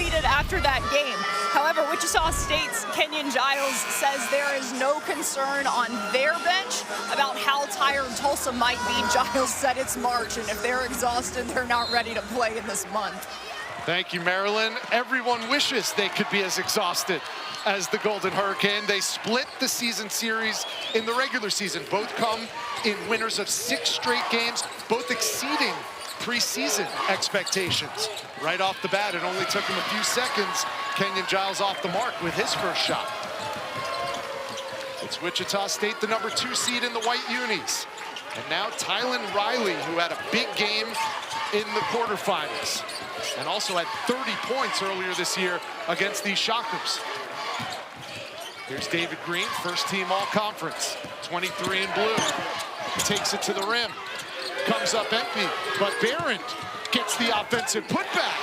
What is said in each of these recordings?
tweeted after that game. However, Wichita State's Kenyon Giles says there is no concern on their bench about how tired Tulsa might be. Giles said it's March, and if they're exhausted, they're not ready to play in this month. Thank you, Marilyn. Everyone wishes they could be as exhausted as the Golden Hurricane. They split the season series in the regular season. Both come in winners of 6 straight games, both exceeding preseason expectations. Right off the bat, it only took him a few seconds. Kenyon Giles off the mark with his first shot. It's Wichita State, the #2 seed in the white unis. And now Tylan Riley, who had a big game in the quarterfinals and also had 30 points earlier this year against these Shockers. Here's David Green, first team all-conference, 23 in blue. Takes it to the rim, comes up empty, but Barron gets the offensive putback.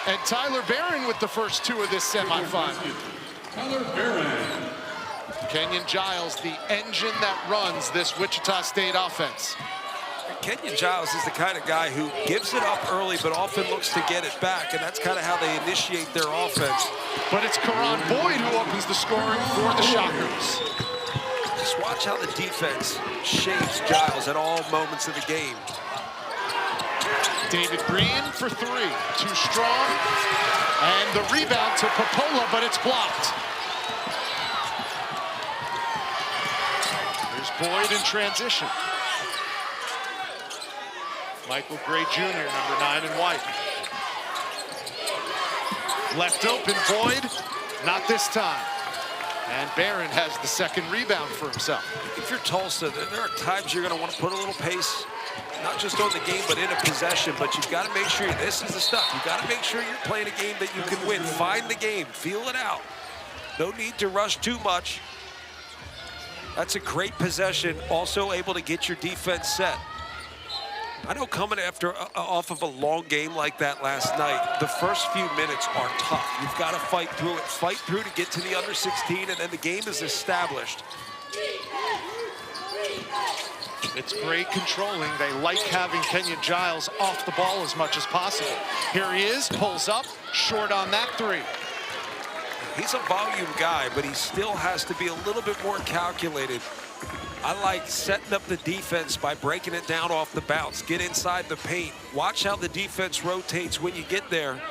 And Tyler Barron with the first 2 of this semifinal. Tyler Barron. Kenyon Giles, the engine that runs this Wichita State offense. Kenyon Giles is the kind of guy who gives it up early, but often looks to get it back, and that's kind of how they initiate their offense. But it's Karan Boyd who opens the scoring for the Shockers. Just watch how the defense shapes Giles at all moments of the game. David Green for 3, too strong. And the rebound to Popola, but it's blocked. Here's Boyd in transition. Michael Gray Jr., number 9 in white. Left open, Boyd, not this time. And Barron has the second rebound for himself. If you're Tulsa, there are times you're going to want to put a little pace, not just on the game, but in a possession. But you've got to make sure, this is the stuff, you've got to make sure you're playing a game that you can win. Find the game, feel it out. No need to rush too much. That's a great possession, also able to get your defense set. I know coming off of a long game like that last night, the first few minutes are tough. You've got to fight through it, fight through to get to the under 16, and then the game is established. It's great controlling. They like having Kenyon Giles off the ball as much as possible. Here he is, pulls up, short on that 3. He's a volume guy, but he still has to be a little bit more calculated. I like setting up the defense by breaking it down off the bounce. Get inside the paint. Watch how the defense rotates when you get there.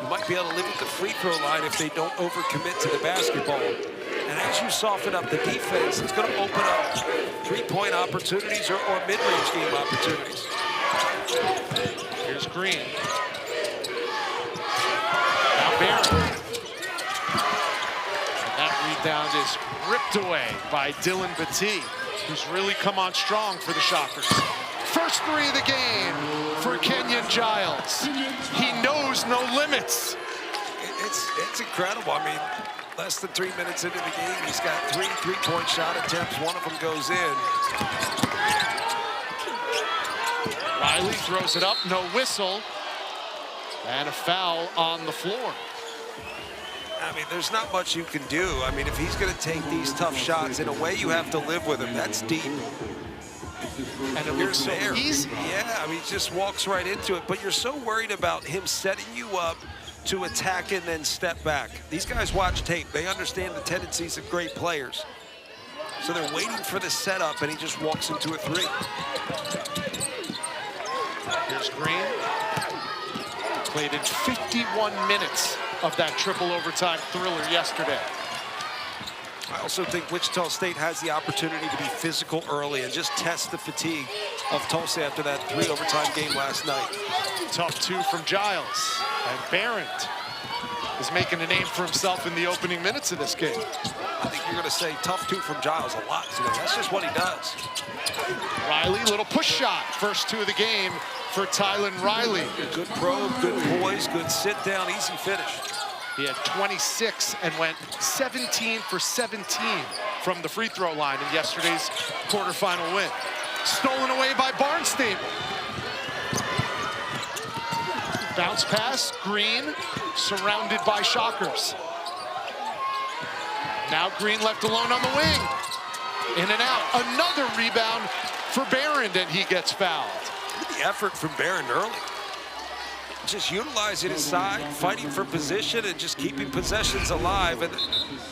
You might be able to limit the free throw line if they don't overcommit to the basketball. And as you soften up the defense, it's going to open up 3-point opportunities or mid-range game opportunities. Here's Green. Now Barron. Rebound is ripped away by Dylan Battie, who's really come on strong for the Shockers. First 3 of the game for Kenyon Giles. He knows no limits. It's incredible. I mean, less than 3 minutes into the game, he's got 3 3-point shot attempts. One of them goes in. Riley throws it up, no whistle, and a foul on the floor. I mean, there's not much you can do. I mean, if he's going to take these tough shots, in a way you have to live with him. That's deep. And it looks so easy. Yeah, I mean, he just walks right into it. But you're so worried about him setting you up to attack and then step back. These guys watch tape. They understand the tendencies of great players. So they're waiting for the setup, and he just walks into a 3. Here's Green. Played in 51 minutes of that triple overtime thriller yesterday. I also think Wichita State has the opportunity to be physical early and just test the fatigue of Tulsa after that 3 overtime game last night. Tough 2 from Giles. And Barron is making a name for himself in the opening minutes of this game. I think you're going to say tough 2 from Giles a lot today. That's just what he does. Riley, little push shot. First 2 of the game for Tylan Riley. Good probe, good poise, good sit down, easy finish. He had 26 and went 17 for 17 from the free throw line in yesterday's quarterfinal win. Stolen away by Barnstable. Bounce pass, Green, surrounded by Shockers. Now Green left alone on the wing. In and out, another rebound for Barron, and he gets fouled. The effort from Barron early. just utilizing his side, fighting for position, and just keeping possessions alive. And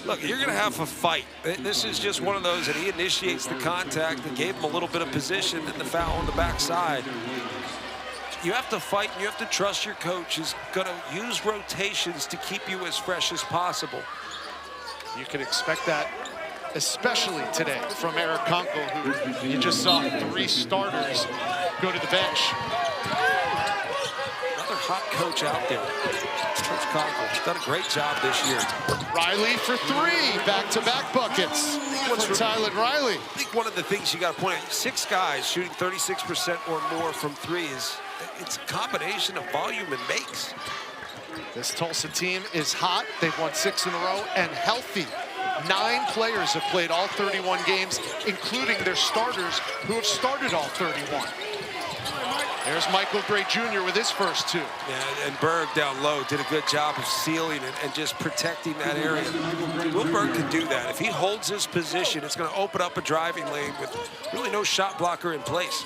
look, you're going to have a fight. This is just one of those that he initiates the contact and gave him a little bit of position and the foul on the backside. You have to fight, and you have to trust your coach is going to use rotations to keep you as fresh as possible. You can expect that, especially today, from Eric Kunkel, who you just saw 3 starters go to the bench. Another hot coach out there. Coach Kunkel has done a great job this year. Riley for 3, back-to-back buckets for Tylan Riley. I think one of the things you got to point out, 6 guys shooting 36% or more from 3 it's a combination of volume and makes. This Tulsa team is hot. They've won 6 in a row and healthy. 9 players have played all 31 games, including their starters who have started all 31. There's Michael Gray Jr. with his first 2. Yeah, and Berg down low did a good job of sealing and just protecting that area. Will Berg can do that. If he holds his position, it's going to open up a driving lane with really no shot blocker in place.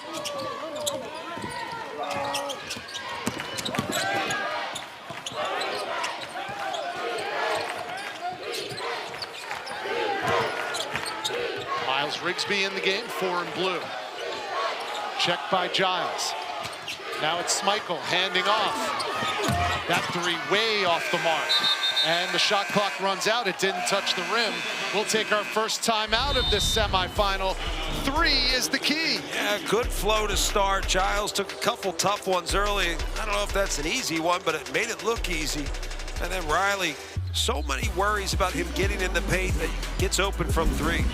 Miles Rigsby in the game, 4 in blue. Checked by Giles. Now it's Schmeichel handing off. That 3 way off the mark. And the shot clock runs out. It didn't touch the rim. We'll take our first time out of this semifinal. 3 is the key. Yeah, good flow to start. Giles took a couple tough ones early. I don't know if that's an easy one, but it made it look easy. And then Riley, so many worries about him getting in the paint that he gets open from 3.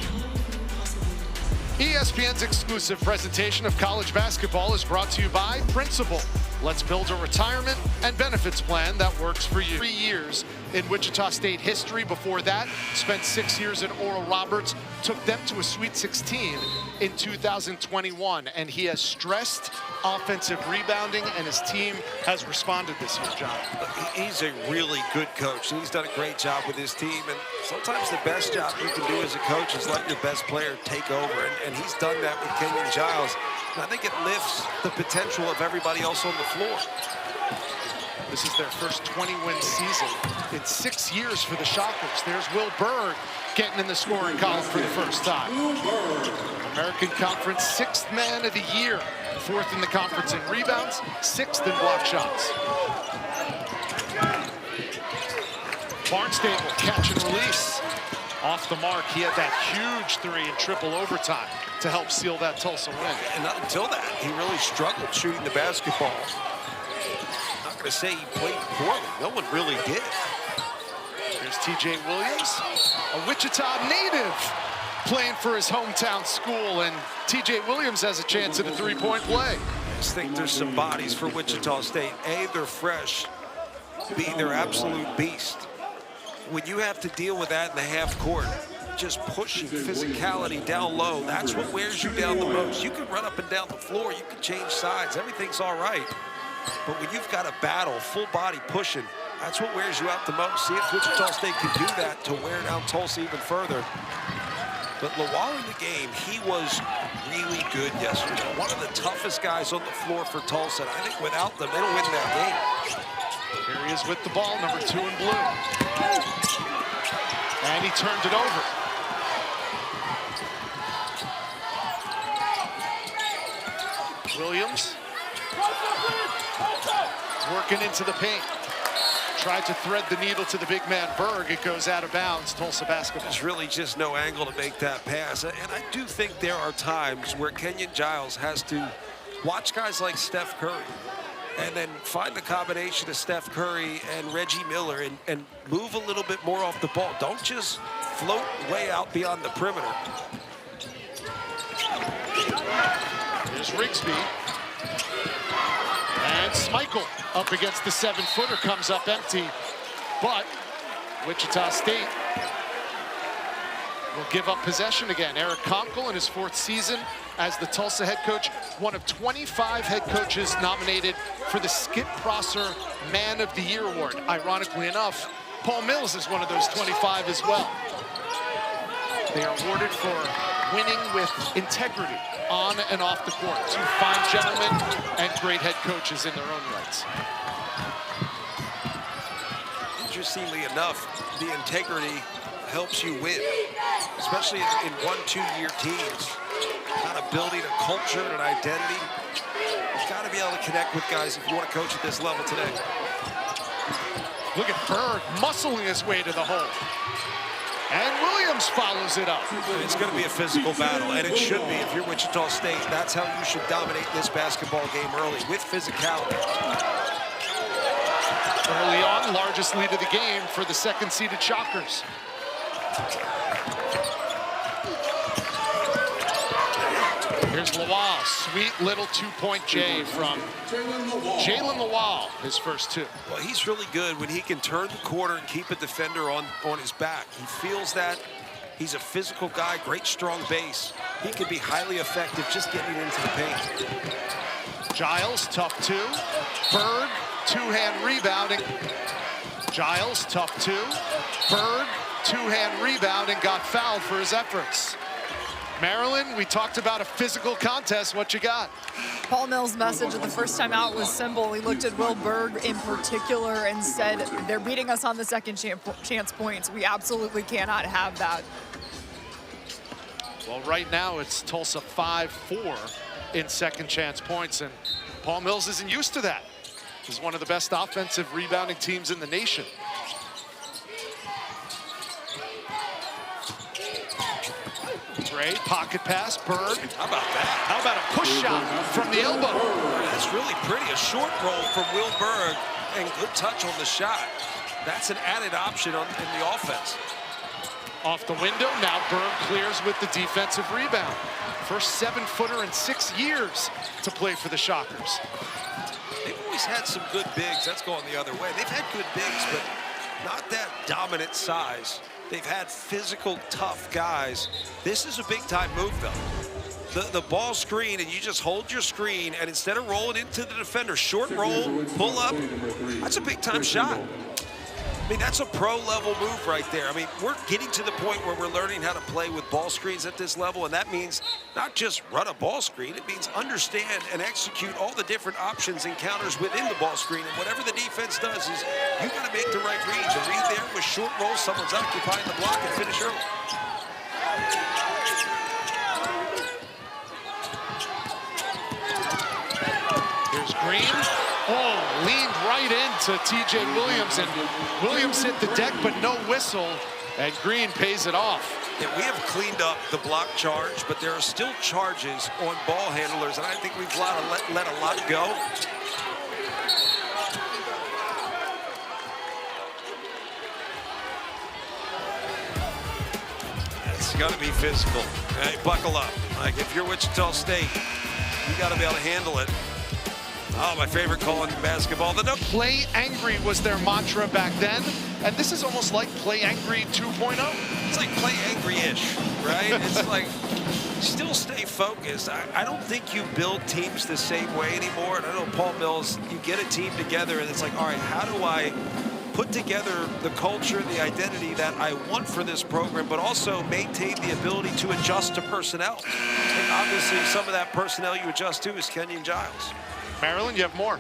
ESPN's exclusive presentation of college basketball is brought to you by Principal. Let's build a retirement and benefits plan that works for you. 3 years in Wichita State history. Before that, spent 6 years at Oral Roberts, took them to a Sweet 16 in 2021. And he has stressed offensive rebounding, and his team has responded this year, John. He's a really good coach. He's done a great job with his team. And sometimes the best job you can do as a coach is let your best player take over. And he's done that with Kenyon Giles. And I think it lifts the potential of everybody else on the floor. This is their first 20-win season in 6 years for the Shockers. There's Will Berg getting in the scoring column for the first time. American Conference 6th man of the year. 4th in the conference in rebounds, 6th in block shots. Barnstable, catch and release. Off the mark, he had that huge 3 in triple overtime to help seal that Tulsa win. And not until that, he really struggled shooting the basketball. Not going to say he played poorly. No one really did. Here's TJ Williams, a Wichita native, playing for his hometown school, and TJ Williams has a chance at a 3-point play. I just think there's some bodies for Wichita State. A, they're fresh. B, they're absolute beast. When you have to deal with that in the half court, just pushing physicality down low, that's what wears you down the most. You can run up and down the floor, you can change sides, everything's all right. But when you've got a battle, full body pushing, that's what wears you out the most. See if Wichita State can do that to wear down Tulsa even further. But Lawal in the game, he was really good yesterday. One of the toughest guys on the floor for Tulsa. And I think without them, they don't win that game. Here he is with the ball, number 2 in blue. And he turned it over. Williams working into the paint. Tried to thread the needle to the big man Berg. It goes out of bounds. Tulsa basketball. There's really just no angle to make that pass. And I do think there are times where Kenyon Giles has to watch guys like Steph Curry and then find the combination of Steph Curry and Reggie Miller and move a little bit more off the ball. Don't just float way out beyond the perimeter. Here's Rigsby. And Schmeichel up against the 7-footer, comes up empty. But Wichita State will give up possession again. Eric Kunkel in his 4th season as the Tulsa head coach, one of 25 head coaches nominated for the Skip Prosser Man of the Year award. Ironically enough, Paul Mills is one of those 25 as well. They are awarded for winning with integrity on and off the court. 2 fine gentlemen and great head coaches in their own rights. interestingly enough, the integrity helps you win, especially in 1-2-year teams. Kind of building a culture and an identity. You've got to be able to connect with guys if you want to coach at this level today. Look at Berg muscling his way to the hole. And Williams follows it up. It's going to be a physical battle, and it should be. If you're Wichita State, that's how you should dominate this basketball game early, with physicality. Early on, largest lead of the game for the second-seeded Shockers. Here's Lawal, sweet little two-point J from Jalen Lawal, his first two. Well, he's really good when he can turn the corner and keep a defender on his back. He feels that. He's a physical guy, great strong base. He can be highly effective just getting into the paint. Giles, tough two. Berg, two-hand rebounding. Giles, tough two. Berg, two-hand rebound and got fouled for his efforts. Maryland, we talked about a physical contest. What you got? Paul Mills' message at the first time out was simple. He looked at Will Berg in particular and said, they're beating us on the second chance points. We absolutely cannot have that. Well, right now it's Tulsa 5-4 in second chance points, and Paul Mills isn't used to that. He's one of the best offensive rebounding teams in the nation. Gray, pocket pass, Berg. How about that? How about a push shot from the elbow? That's really pretty. A short roll from Will Berg and good touch on the shot. That's an added option in the offense. Off the window, now Berg clears with the defensive rebound. First 7-footer in 6 years to play for the Shockers. They've always had some good bigs. That's going the other way. They've had good bigs, but not that dominant size. They've had physical, tough guys. This is a big-time move, though. The ball screen, and you just hold your screen, and instead of rolling into the defender, short roll, pull up, that's a big-time shot. I mean, that's a pro-level move right there. I mean, we're getting to the point where we're learning how to play with ball screens at this level, and that means not just run a ball screen, it means understand and execute all the different options and counters within the ball screen. And whatever the defense does is you got to make the right read. The read there with short roll, someone's occupying the block and finish early. Here's Green. Oh, leaned right into TJ Williams, and Williams hit the deck, but no whistle, and Green pays it off. Yeah, we have cleaned up the block charge, but there are still charges on ball handlers, and I think we've let a lot go. It's got to be physical. Hey, buckle up. Like, if you're Wichita State, you got to be able to handle it. Oh, my favorite call in basketball. Play angry was their mantra back then, and this is almost like play angry 2.0. It's like play angry-ish, right? It's like still stay focused. I don't think you build teams the same way anymore. And I know Paul Mills, you get a team together, and it's like, all right, how do I put together the culture, the identity that I want for this program, but also maintain the ability to adjust to personnel? And obviously, some of that personnel you adjust to is Kenyon Giles. Maryland, you have more.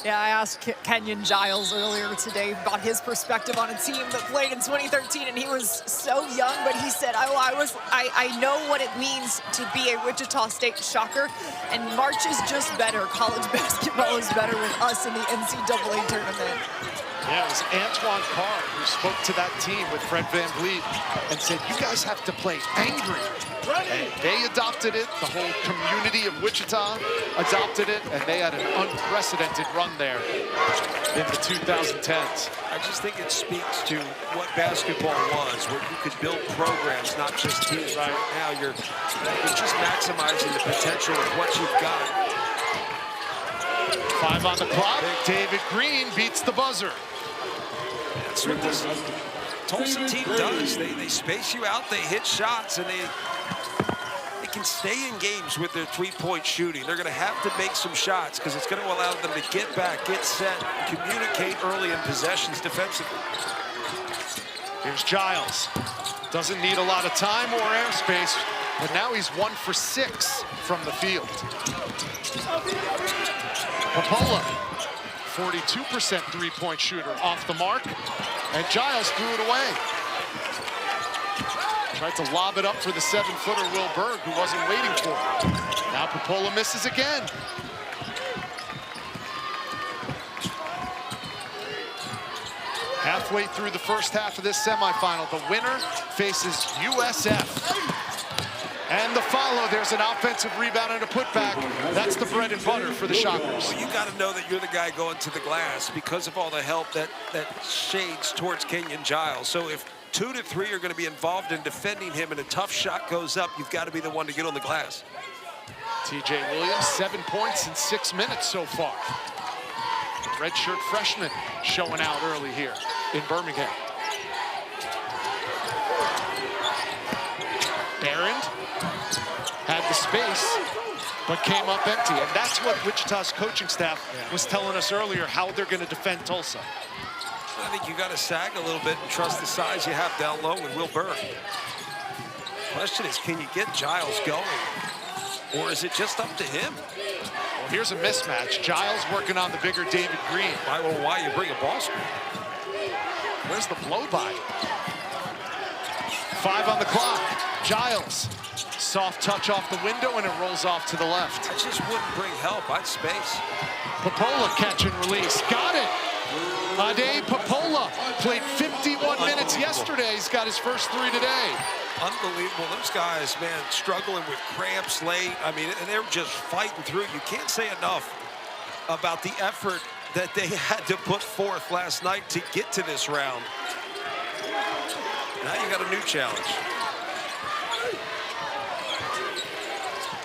Yeah, I asked Kenyon Giles earlier today about his perspective on a team that played in 2013, and he was so young, but he said, I know what it means to be a Wichita State Shocker, and March is just better. College basketball is better with us in the NCAA tournament. Yeah, it was Antoine Carr who spoke to that team with Fred VanVleet and said, you guys have to play angry. And they adopted it. The whole community of Wichita adopted it, and they had an unprecedented run there in the 2010s. I just think it speaks to what basketball was, where you could build programs, not just teams. Right now, you're just maximizing the potential of what you've got. 5 on the clock. David Green beats the buzzer. That's what this Tulsa team does. They space you out, they hit shots, and they can stay in games with their three-point shooting. They're going to have to make some shots because it's going to allow them to get back, get set, communicate early in possessions defensively. Here's Giles. Doesn't need a lot of time or airspace, but now he's 1 for 6 from the field. Popola 42% three-point shooter. Off the mark, and Giles threw it away. Tried to lob it up for the 7-footer Will Berg, who wasn't waiting for it. Now Popola misses again. Halfway through the first half of this semifinal, the winner faces USF. And the follow, there's an offensive rebound and a putback. That's the bread and butter for the Shockers. Well, you got to know that you're the guy going to the glass because of all the help that shades towards Kenyon Giles. So if 2 to 3 are going to be involved in defending him and a tough shot goes up, you've got to be the one to get on the glass. TJ Williams, 7 points in 6 minutes so far. The redshirt freshman showing out early here in Birmingham. Barron had the space, but came up empty. And that's what Wichita's coaching staff was telling us earlier, how they're going to defend Tulsa. I think you got to sag a little bit and trust the size you have down low with Will Berg. Question is, can you get Giles going? Or is it just up to him? Well, here's a mismatch. Giles working on the bigger David Green. Why you bring a ball screen? Where's the blow by? 5 on the clock. Giles, soft touch off the window, and it rolls off to the left. I just wouldn't bring help. I'd space. Popola catch and release. Got it. Ade Popola played 51 minutes yesterday. He's got his first 3 today. Unbelievable. Those guys, man, struggling with cramps late. I mean, and they're just fighting through. You can't say enough about the effort that they had to put forth last night to get to this round. Now you got a new challenge.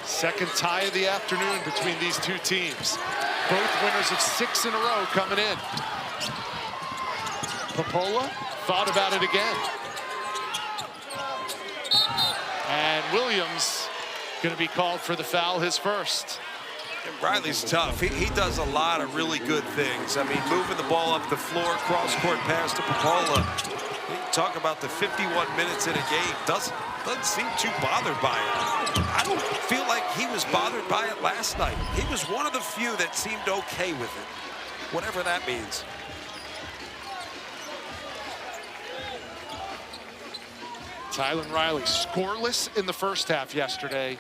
Second tie of the afternoon between these two teams. Both winners of 6 in a row coming in. Popola thought about it again. And Williams going to be called for the foul, his first. And Riley's tough. He does a lot of really good things. I mean, moving the ball up the floor, cross-court pass to Popola. You talk about the 51 minutes in a game. Doesn't seem too bothered by it. I don't feel like he was bothered by it last night. He was one of the few that seemed okay with it, whatever that means. Tylan Riley scoreless in the first half yesterday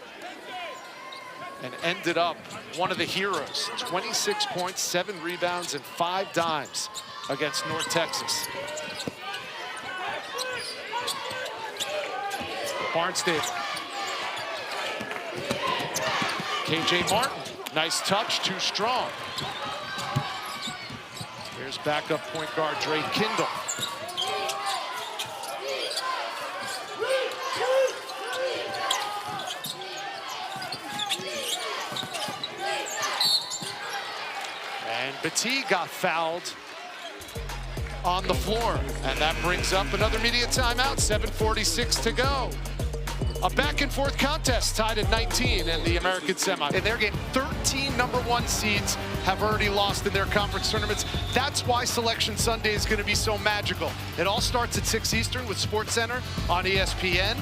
and ended up one of the heroes. 26 points, 7 rebounds, and 5 dimes against North Texas. Barnstable. KJ Martin, nice touch, too strong. Here's backup point guard Drake Kindle. And Battie got fouled on the floor, and that brings up another media timeout. 7:46 to go. A back-and-forth contest tied at 19 in the American Semi. In their game, 13 #1 seeds have already lost in their conference tournaments. That's why Selection Sunday is going to be so magical. It all starts at 6 Eastern with SportsCenter on ESPN.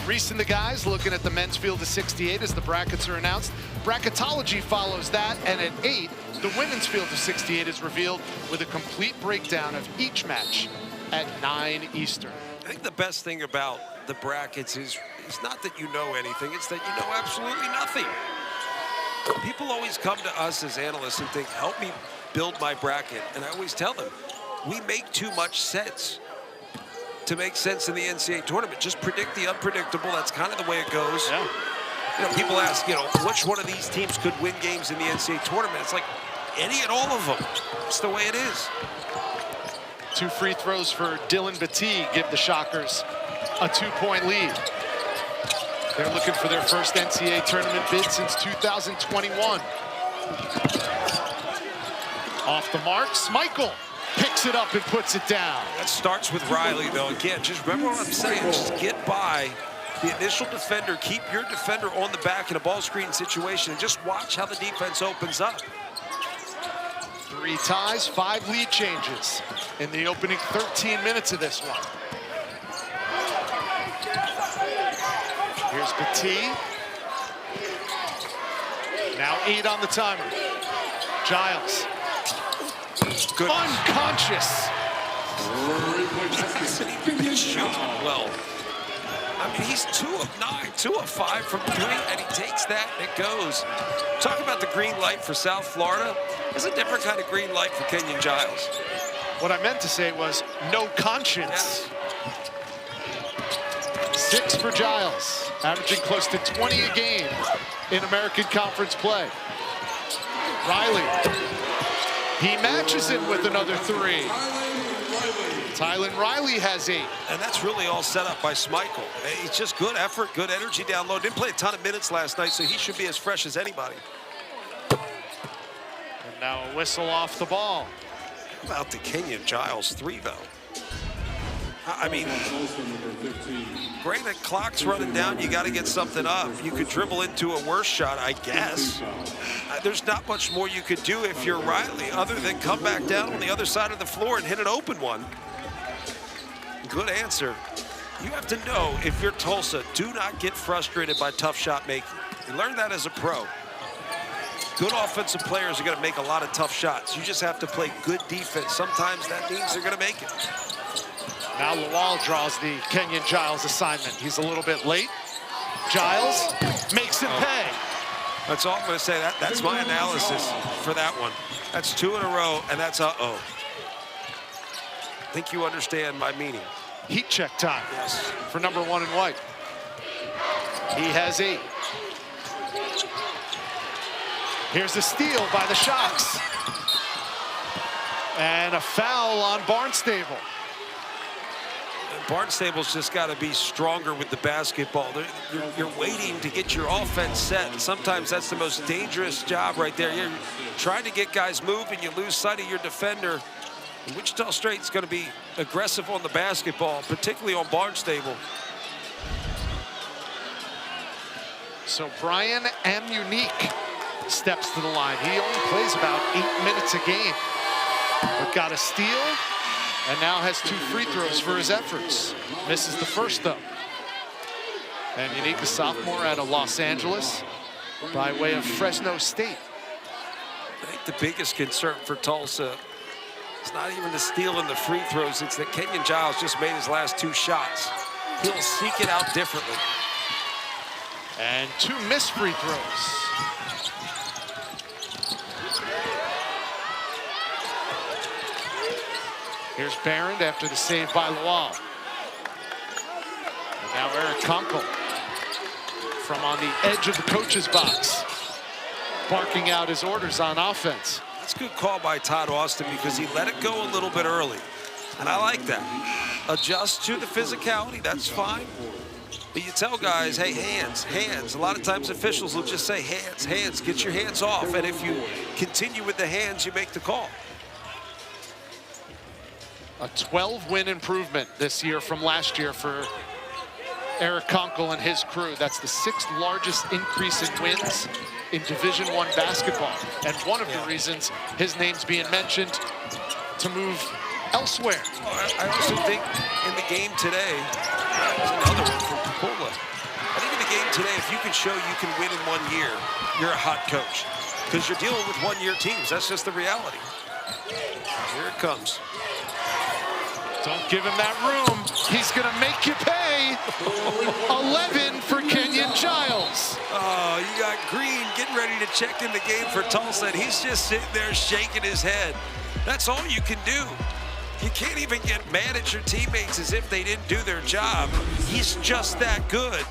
Reese and the guys looking at the men's field of 68 as the brackets are announced. Bracketology follows that, and at 8, the women's field of 68 is revealed with a complete breakdown of each match at 9 Eastern. I think the best thing about the brackets is it's not that you know anything, it's that you know absolutely nothing. People always come to us as analysts and think, help me build my bracket. And I always tell them, we make too much sense to make sense in the NCAA tournament. Just predict the unpredictable. That's kind of the way it goes. Yeah. You know, people ask, you know, which one of these teams could win games in the NCAA tournament? It's like any and all of them. It's the way it is. 2 free throws for Dylan Battie give the Shockers a 2-point lead. They're looking for their first NCAA tournament bid since 2021. Off the mark, Michael picks it up and puts it down. That starts with Riley, though. Again, just remember what I'm saying. Just get by the initial defender. Keep your defender on the back in a ball screen situation and just watch how the defense opens up. 3 ties, 5 lead changes in the opening 13 minutes of this one. Here's Battie. Now 8 on the timer. Giles. Good. Unconscious. Well, I mean, he's 2 of 9, 2 of 5 from 3, and he takes that and it goes. Talk about the green light for South Florida. There's a different kind of green light for Kenyon Giles. What I meant to say was no conscience. 6 for Giles, averaging close to 20 a game in American Conference play. Riley, he matches him with another 3. Tylen Riley has 8. And that's really all set up by Schmeichel. It's just good effort, good energy down low. Didn't play a ton of minutes last night, so he should be as fresh as anybody. And now a whistle off the ball. How about the Kenyon Giles 3, though? I mean, granted, clock's running down. You got to get something up. You could dribble into a worse shot, I guess. There's not much more you could do if you're Riley other than come back down on the other side of the floor and hit an open one. Good answer. You have to know, if you're Tulsa, do not get frustrated by tough shot making. You learned that as a pro. Good offensive players are going to make a lot of tough shots. You just have to play good defense. Sometimes that means they're going to make it. Now Lawal draws the Kenyon Giles assignment. He's a little bit late. Giles makes him pay. That's all I'm going to say. That's my analysis for that one. That's 2 in a row, and that's uh-oh. I think you understand my meaning. Heat check time. Yes. For number 1 in white. He has 8. Here's a steal by the Shocks. And a foul on Barnstable. Barnstable's just got to be stronger with the basketball. You're waiting to get your offense set. Sometimes that's the most dangerous job right there. You're trying to get guys moving. You lose sight of your defender. And Wichita State's going to be aggressive on the basketball, particularly on Barnstable. So Brian Amunique steps to the line. He only plays about 8 minutes a game, but got a steal and now has 2 free throws for his efforts. Misses the first, though. And Amunique, a sophomore out of Los Angeles by way of Fresno State. I think the biggest concern for Tulsa, it's not even the steal and the free throws. It's that Kenyon Giles just made his last 2 shots. He'll seek it out differently. And 2 missed free throws. Here's Barron after the save by Lawal. And now Eric Kunkel from on the edge of the coach's box, barking out his orders on offense. That's a good call by Todd Austin because he let it go a little bit early. And I like that. Adjust to the physicality, that's fine. But you tell guys, hey, hands, hands. A lot of times officials will just say hands, hands, get your hands off. And if you continue with the hands, you make the call. A 12-win improvement this year from last year for Eric Kunkel and his crew. That's the 6th largest increase in wins in Division I basketball. And one of the reasons his name's being mentioned to move elsewhere. I also think in the game today, there's another one from Pola. I think in the game today, if you can show you can win in 1 year, you're a hot coach. Because you're dealing with one-year teams. That's just the reality. Here it comes. Don't give him that room. He's going to make you pay. 11 for Kenyon Giles. Oh, you got Green getting ready to check in the game for Tulsa, and he's just sitting there shaking his head. That's all you can do. You can't even get mad at your teammates as if they didn't do their job. He's just that good.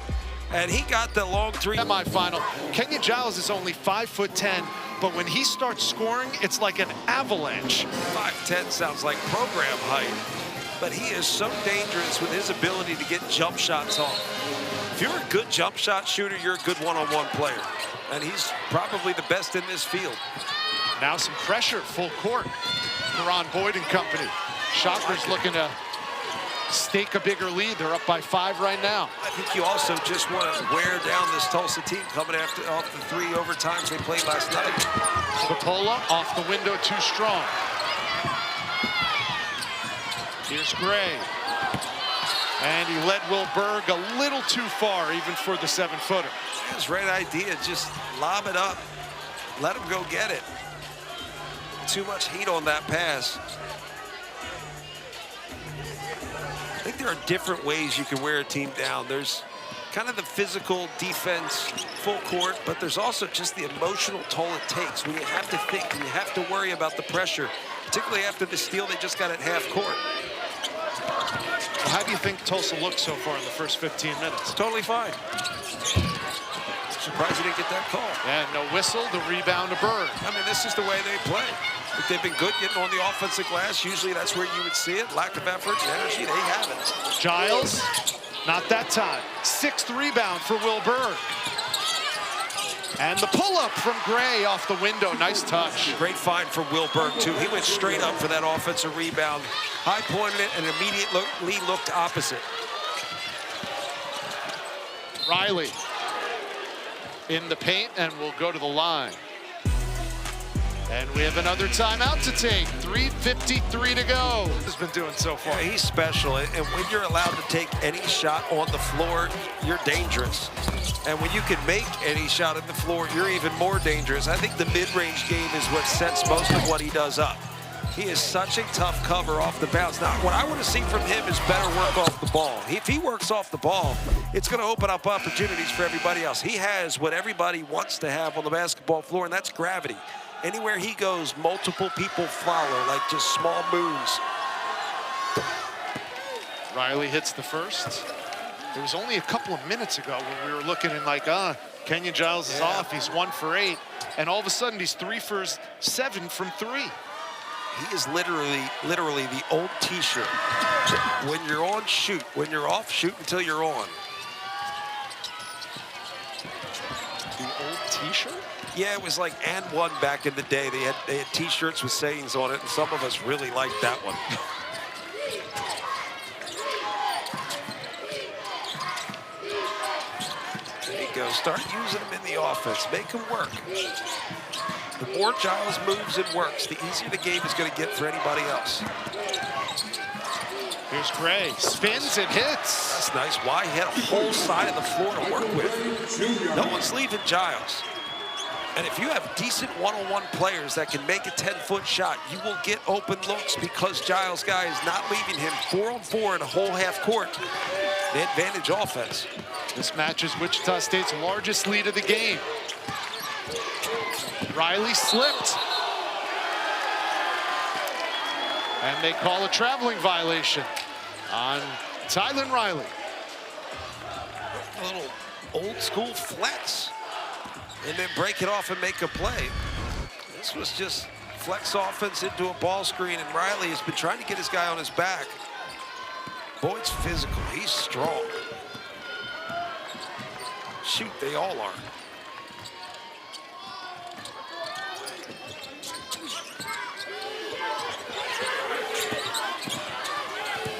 And he got the long 3. Semifinal. Kenyon Giles is only 5'10", but when he starts scoring, it's like an avalanche. 5'10" sounds like program height. But he is so dangerous with his ability to get jump shots off. If you're a good jump shot shooter, you're a good one-on-one player. And he's probably the best in this field. Now some pressure, full court. Ron Boyd and company. Shockers looking to stake a bigger lead. They're up by 5 right now. I think you also just want to wear down this Tulsa team coming off the 3 overtimes they played last night. Capola off the window, too strong. Here's Gray. And he led Will Berg a little too far, even for the 7-footer. His right idea, just lob it up. Let him go get it. too much heat on that pass. I think there are different ways you can wear a team down. There's kind of the physical defense, full court, but there's also just the emotional toll it takes when you have to think and you have to worry about the pressure, particularly after the steal they just got at half court. Well, how do you think Tulsa looked so far in the first 15 minutes? Totally fine. Surprised he didn't get that call. And no whistle, the rebound to Bird. I mean, this is the way they play. If they've been good getting on the offensive glass, usually that's where you would see it. Lack of effort, energy, they have it. Giles, not that time. 6th rebound for Will Bird. And the pull-up from Gray off the window. Nice touch. Great find for Will Bird, too. He went straight up for that offensive rebound. High-pointed it and immediately looked opposite. Riley in the paint and will go to the line. And we have another timeout to take. 3:53 to go. Has been doing so far. Yeah, he's special, and when you're allowed to take any shot on the floor, you're dangerous. And when you can make any shot at the floor, you're even more dangerous. I think the mid-range game is what sets most of what he does up. He is such a tough cover off the bounce. Now, what I want to see from him is better work off the ball. If he works off the ball, it's going to open up opportunities for everybody else. He has what everybody wants to have on the basketball floor, and that's gravity. Anywhere he goes, multiple people follow, like just small moves. Riley hits the first. It was only a couple of minutes ago when we were looking and like, Kenyon Giles is off. He's 1 for 8. And all of a sudden, he's 3 for 7 from 3. He is literally the old T-shirt. When you're on, shoot. When you're off, shoot until you're on. The old T-shirt? Yeah, it was like and one back in the day. They had T-shirts with sayings on it, and some of us really liked that one. There you go. Start using them in the offense. Make them work. The more Giles moves and works, the easier the game is going to get for anybody else. Here's Gray. Spins and hits. That's nice. Why? He had a whole side of the floor to work with. No one's leaving Giles. And if you have decent one-on-one players that can make a 10-foot shot, you will get open looks because Giles' guy is not leaving him 4-on-4 in a whole half court. The advantage offense. This matches Wichita State's largest lead of the game. Riley slipped. And they call a traveling violation on Tylan Riley. A little old school flex. And then break it off and make a play. This was just flex offense into a ball screen, and Riley has been trying to get his guy on his back. Boyd's physical, he's strong. Shoot, they all are.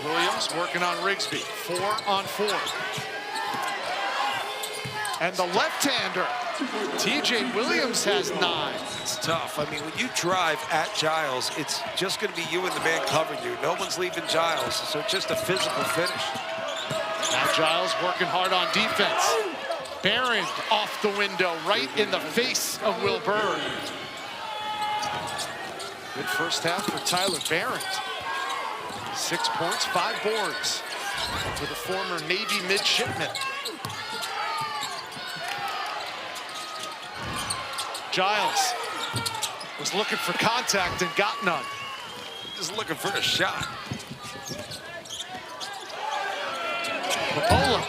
Williams working on Rigsby, 4-on-4. And the left-hander, TJ Williams has 9. It's tough. I mean, when you drive at Giles, it's just going to be you and the man covering you. No one's leaving Giles, so it's just a physical finish. Now Giles working hard on defense. Barron off the window, right in the face of Will Bird. Good first half for Tyler Barron. 6 points, 5 boards for the former Navy midshipman. Giles was looking for contact and got none. Just looking for a shot. Popola.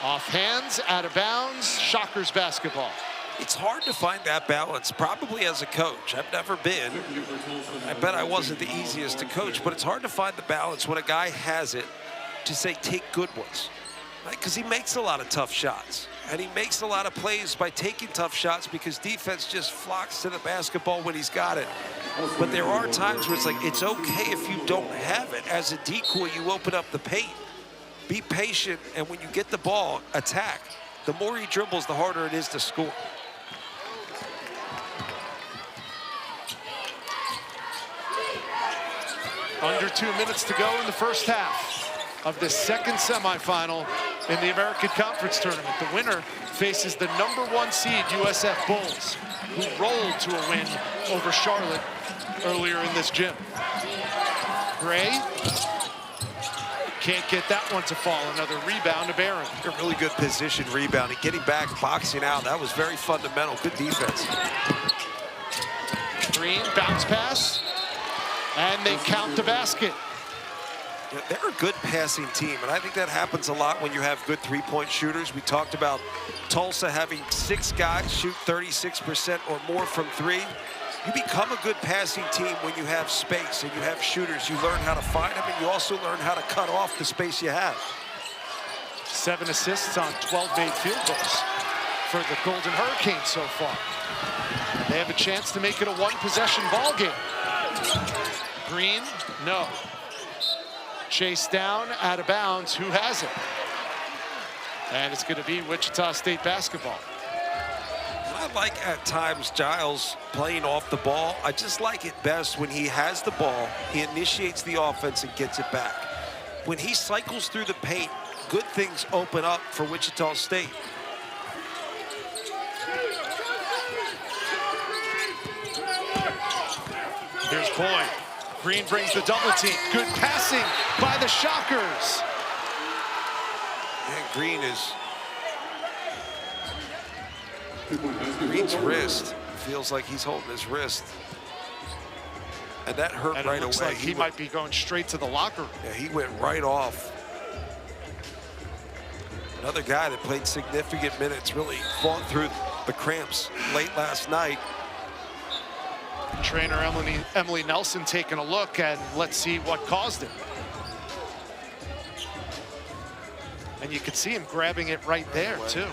Off hands, out of bounds, Shockers basketball. It's hard to find that balance, probably as a coach. I've never been. I bet I wasn't the easiest to coach, but it's hard to find the balance when a guy has it to say, take good ones, right? Because he makes a lot of tough shots. And he makes a lot of plays by taking tough shots because defense just flocks to the basketball when he's got it. But there are times where it's like, it's okay if you don't have it. As a decoy, you open up the paint. Be patient, and when you get the ball, attack. The more he dribbles, the harder it is to score. Under 2 minutes to go in the first half of the second semifinal in the American Conference Tournament. The winner faces the #1 seed USF Bulls. who rolled to a win over Charlotte earlier in this gym. Gray can't get that one to fall. Another rebound to Barron. A really good position rebounding, getting back, boxing out. That was very fundamental. Good defense. Green, bounce pass, and they count the basket. Yeah, they're a good passing team, and I think that happens a lot when you have good three-point shooters. We talked about Tulsa having 6 guys shoot 36% or more from 3. You become a good passing team when you have space and you have shooters. You learn how to find them, and you also learn how to cut off the space you have. 7 assists on 12 made field goals for the Golden Hurricanes so far. They have a chance to make it a one-possession ball game. Green, no. Chase down, out of bounds. Who has it? And it's going to be Wichita State basketball. I like at times Giles playing off the ball. I just like it best when he has the ball, he initiates the offense and gets it back. When he cycles through the paint, good things open up for Wichita State. Here's Boyd. Green brings the double team. Good passing by the Shockers. And Green's wrist feels like he's holding his wrist. And that hurt right looks away. Like he might be going straight to the locker room. Yeah, he went right off. Another guy that played significant minutes, really fought through the cramps late last night. Trainer Emily Nelson taking a look, and let's see what caused it. And you could see him grabbing it right there, too.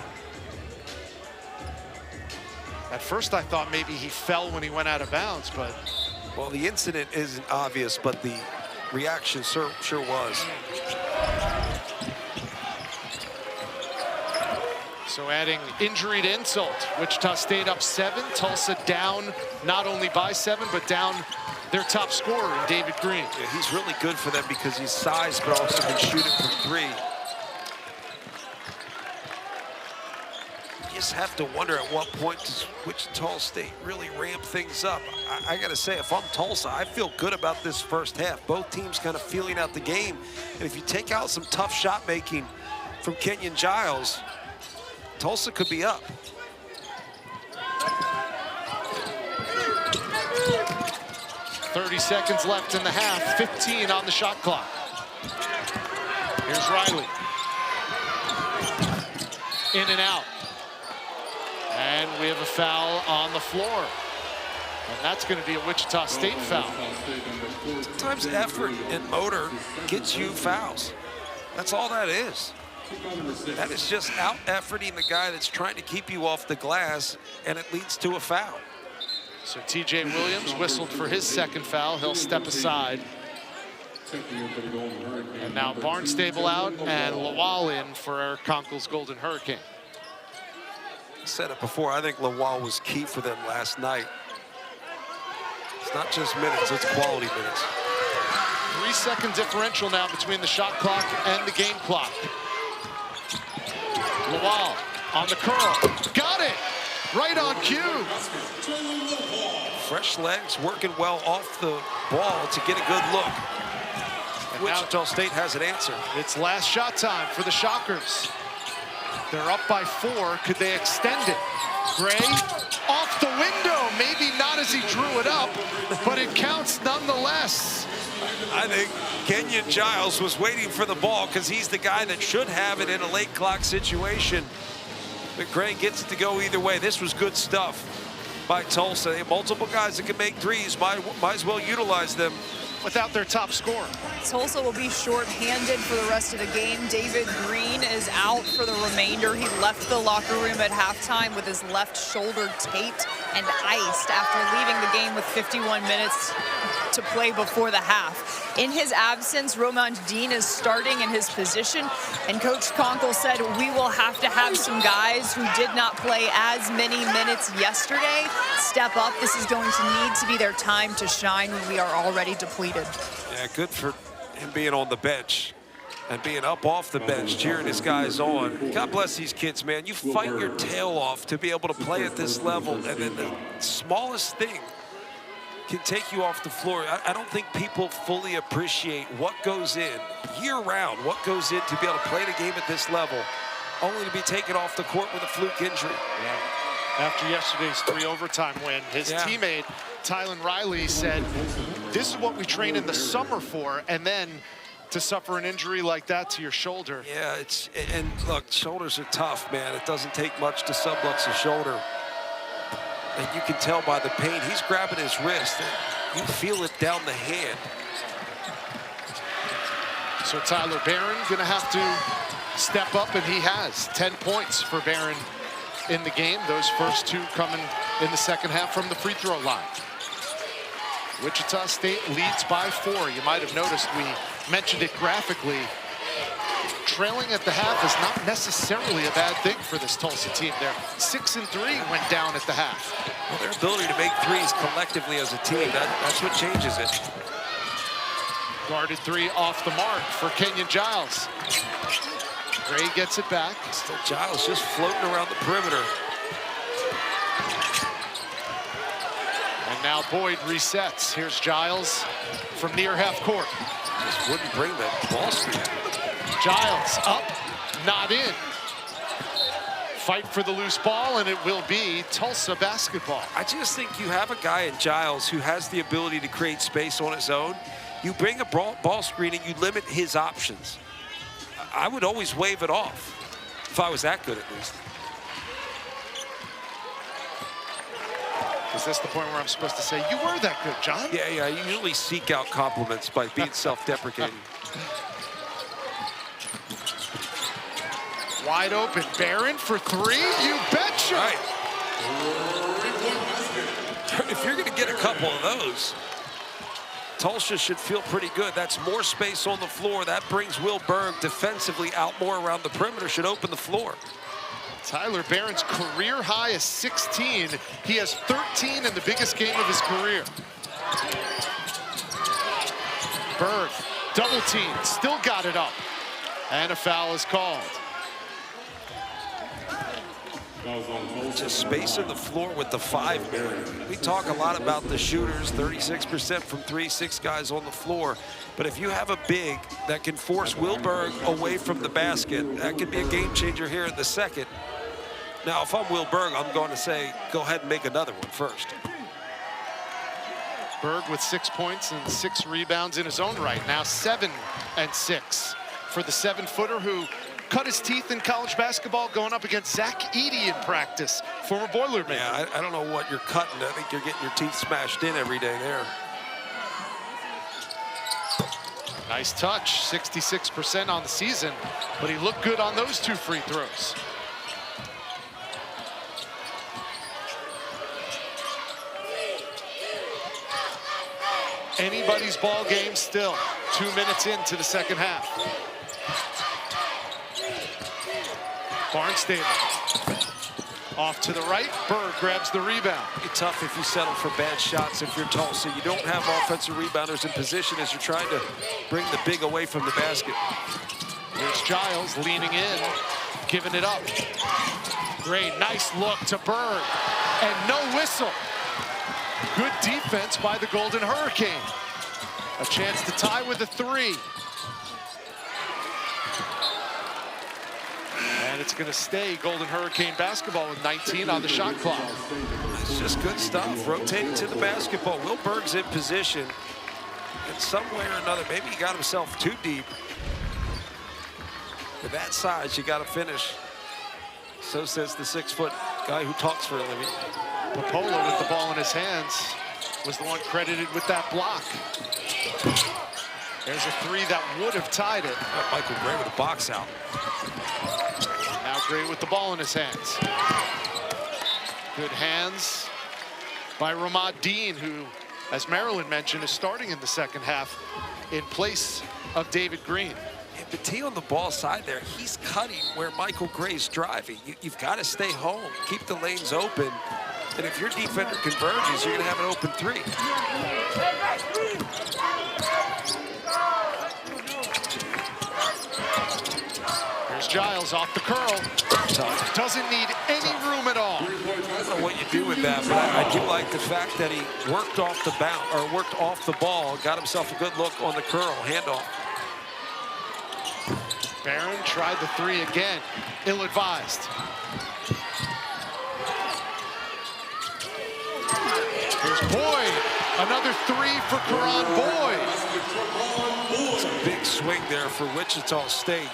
At first, I thought maybe he fell when he went out of bounds, but... Well, the incident isn't obvious, but the reaction sure was. So adding injury to insult. Wichita State up 7. Tulsa down not only by 7, but down their top scorer in David Green. Yeah, he's really good for them because he's sized, but also can shoot it from 3. You just have to wonder at what point does Wichita State really ramp things up. I got to say, if I'm Tulsa, I feel good about this first half. Both teams kind of feeling out the game. And if you take out some tough shot making from Kenyon Giles, Tulsa could be up. .30 seconds left in the half, 15 on the shot clock. Here's Riley. In and out. And we have a foul on the floor. And that's going to be a Wichita State foul. Sometimes effort and motor gets you fouls. That's all that is. That is just out-efforting the guy that's trying to keep you off the glass, and it leads to a foul. So TJ Williams whistled for his second foul. He'll step aside. And now Barnstable out and Lawal in for Eric Conkle's Golden Hurricane. I said it before, I think Lawal was key for them last night. It's not just minutes, it's quality minutes. 3-second differential now between the shot clock and the game clock. Lawal on the curl. Got it! Right on cue. Fresh legs working well off the ball to get a good look. And Wichita State has an answer. It's last shot time for the Shockers. They're up by 4. Could they extend it? Gray off the window. Maybe not as he drew it up, but it counts nonetheless. I think Kenyon Giles was waiting for the ball because he's the guy that should have it in a late clock situation. But Gray gets it to go either way. This was good stuff by Tulsa. They have multiple guys that can make threes. Might as well utilize them. Without their top scorer. Tulsa will be short-handed for the rest of the game. David Green is out for the remainder. He left the locker room at halftime with his left shoulder taped and iced after leaving the game with 51 minutes to play before the half. In his absence, Romand Dean is starting in his position, and Coach Conkle said we will have to have some guys who did not play as many minutes yesterday step up. This is going to need to be their time to shine when we are already depleted. Yeah, good for him being on the bench. and being up off the bench, cheering his guys on. God bless these kids, man. You fight your tail off to be able to play at this level, and then the smallest thing can take you off the floor. I don't think people fully appreciate what goes in year-round, what goes in to be able to play the game at this level, only to be taken off the court with a fluke injury. Yeah. After yesterday's 3 overtime win, his teammate, Tylen Riley, said, this is what we train in the summer for, and then to suffer an injury like that to your shoulder. Yeah, and look, shoulders are tough, man. It doesn't take much to sublux a shoulder. And you can tell by the pain, he's grabbing his wrist. You feel it down the hand. So Tyler Barron gonna have to step up, and he has 10 points for Barron in the game. Those first 2 coming in the second half from the free throw line. Wichita State leads by 4. You might have noticed we mentioned it graphically. Trailing at the half is not necessarily a bad thing for this Tulsa team. They're 6 and 3 went down at the half. Well, their ability to make threes collectively as a team, that's what changes it. Guarded 3 off the mark for Kenyon Giles. Gray gets it back. Still Giles just floating around the perimeter. And now Boyd resets. Here's Giles from near half court. Just wouldn't bring that ball screen. Giles up, not in. Fight for the loose ball, and it will be Tulsa basketball. I just think you have a guy in Giles who has the ability to create space on his own. You bring a ball screen and you limit his options. I would always wave it off, if I was that good at least. Is this the point where I'm supposed to say, you were that good, John? Yeah, you usually seek out compliments by being self-deprecating. Wide open, Barron for 3, you betcha! Right. If you're gonna get a couple of those, Tulsa should feel pretty good. That's more space on the floor. That brings Will Berg defensively out more around the perimeter, should open the floor. Tyler Barron's career high is 16. He has 13 in the biggest game of his career. Berg, double team, still got it up. And a foul is called. Just space in the floor with the 5-man. We talk a lot about the shooters, 36% from 3, 6 guys on the floor. But if you have a big that can force Will Berg away from the basket, that could be a game changer here in the second. Now, if I'm Will Berg, I'm going to say, go ahead and make another one first. Berg with 6 points and 6 rebounds in his own right. Now 7 and 6 for the 7-footer who cut his teeth in college basketball going up against Zach Edey in practice, former Boilerman. Yeah, I don't know what you're cutting. I think you're getting your teeth smashed in every day there. Nice touch, 66% on the season, but he looked good on those 2 free throws. Anybody's ball game still. 2 minutes into the second half. Barnstable off to the right. Berg grabs the rebound. It's tough if you settle for bad shots if you're Tulsa. You don't have offensive rebounders in position as you're trying to bring the big away from the basket. Here's Giles leaning in, giving it up. Great, nice look to Berg, and no whistle. Good defense by the Golden Hurricane. A chance to tie with a 3. And it's going to stay Golden Hurricane basketball with 19 on the shot clock. It's just good stuff. Rotating to the basketball. Will Berg's in position. And some way or another, maybe he got himself too deep. With that size, you got to finish. So says the 6-foot guy who talks for a living. Popola with the ball in his hands was the one credited with that block. There's a 3 that would have tied it. Michael Gray with a box out. Now Gray with the ball in his hands. Good hands by Ramad Dean, who, as Marilyn mentioned, is starting in the second half in place of David Green. Yeah, but T on the ball side there, he's cutting where Michael Gray's driving. You've got to stay home, keep the lanes open. And if your defender converges, you're going to have an open 3. Giles off the curl. Doesn't need any room at all. I don't know what you do with that, but I do like the fact that he worked off the bounce, or worked off the ball, got himself a good look on the curl, handoff. Barron tried the three again, ill-advised. Here's Boyd, another three for Karan Boyd. It's a big swing there for Wichita State.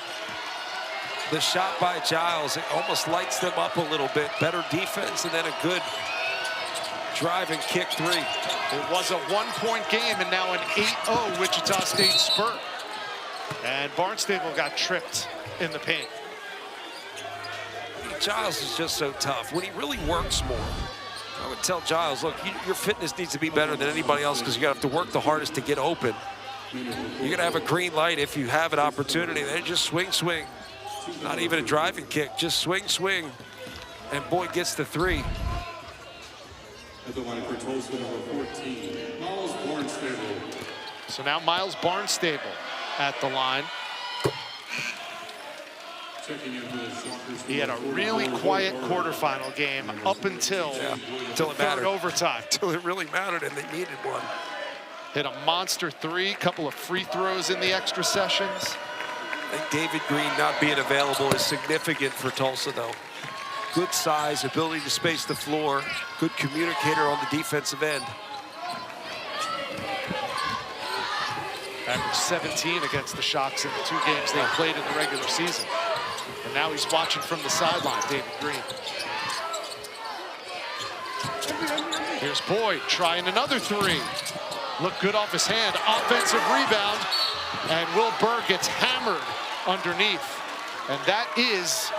The shot by Giles, it almost lights them up a little bit. Better defense and then a good drive and kick three. It was a one-point game and now an 8-0 Wichita State spurt. And Barnstable got tripped in the paint. Giles is just so tough. When he really works more, I would tell Giles, look, your fitness needs to be better than anybody else because you're going to have to work the hardest to get open. You're going to have a green light if you have an opportunity. Then just swing, swing. Not even a driving kick, just swing, swing. And Boyd gets the three. At the line for Tulsa, number 14, Miles Barnstable. So now Miles Barnstable at the line. He had a really quiet quarterfinal game up until it mattered. Overtime. Until it really mattered and they needed one. Hit a monster three, couple of free throws in the extra sessions. I think David Green not being available is significant for Tulsa, though. Good size, ability to space the floor, good communicator on the defensive end. Averaged 17 against the Shocks in the 2 games they played in the regular season. And now he's watching from the sideline, David Green. Here's Boyd trying another three. Looked good off his hand. Offensive rebound. And Will Berg gets hammered underneath. And that is,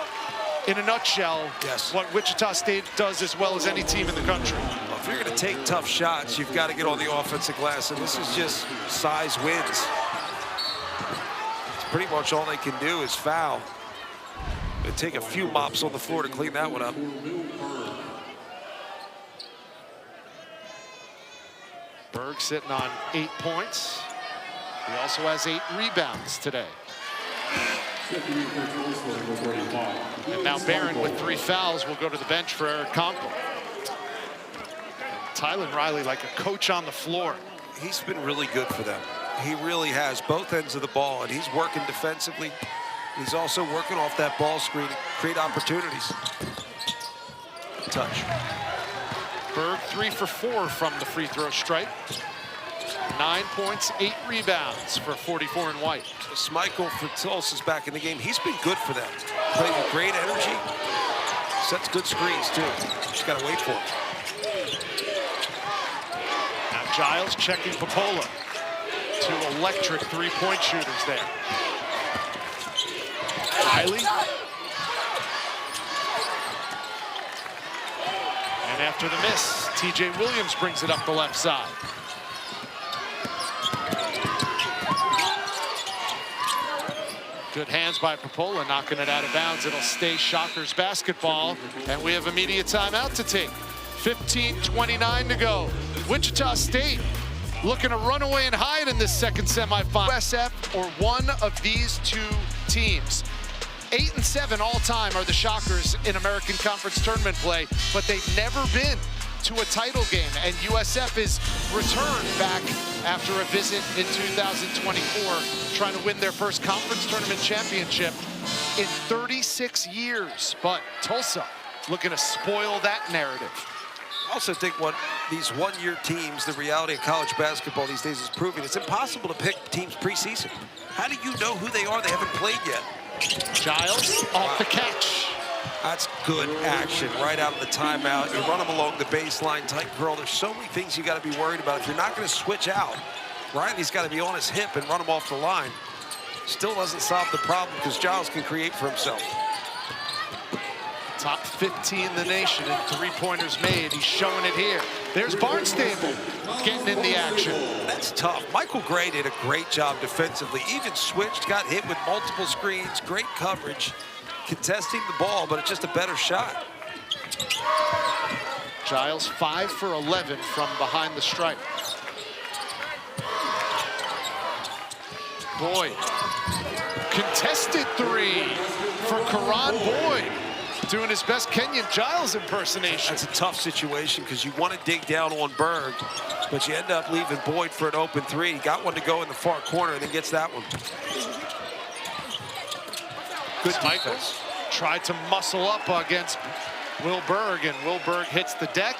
in a nutshell, what Wichita State does as well as any team in the country. Well, if you're going to take tough shots, you've got to get on the offensive glass, and this is just size wins. It's pretty much all they can do is foul. It'll take a few mops on the floor to clean that one up. Berg sitting on 8 points. He also has 8 rebounds today. And now Barron with 3 fouls will go to the bench for Eric Conkle. Tylen Riley like a coach on the floor. He's been really good for them. He really has, both ends of the ball, and he's working defensively. He's also working off that ball screen to create opportunities. Touch. Berg 3 for 4 from the free throw stripe. 9 points, 8 rebounds for 44 and white. Schmeichel for Tulsa's back in the game. He's been good for them. Playing with great energy. Sets good screens, too. Just got to wait for it. Now Giles checking Popola. 2 electric three-point shooters there. Riley. And after the miss, TJ Williams brings it up the left side. Good hands by Popola, knocking it out of bounds. It'll stay Shockers basketball, and we have immediate timeout to take. 15:29 to go. Wichita State looking to run away and hide in this second semifinal. USF or one of these 2 teams. 8 and 7 all time are the Shockers in American Conference tournament play, but they've never been to a title game, and USF is returned back after a visit in 2024, trying to win their first conference tournament championship in 36 years. But Tulsa looking to spoil that narrative. I also think what these one-year teams, the reality of college basketball these days is proving, it's impossible to pick teams preseason. How do you know who they are? They haven't played yet. Giles off the catch. That's good action right out of the timeout. You run them along the baseline, tight curl. There's so many things you got to be worried about. If you're not going to switch out, Riley's got to be on his hip and run them off the line. Still doesn't solve the problem because Giles can create for himself. Top 15 in the nation in three-pointers made. He's showing it here. There's Barnstable getting in the action. That's tough. Michael Gray did a great job defensively. Even switched, got hit with multiple screens, great coverage. Contesting the ball, but it's just a better shot. Giles 5 for 11 from behind the stripe. Boyd. Contested three for Karan Boyd. Doing his best Kenyon Giles impersonation. That's a tough situation because you want to dig down on Berg, but you end up leaving Boyd for an open three. He got one to go in the far corner and then gets that one. Good Michael defense. tried to muscle up against Will Berg, and Will Berg hits the deck,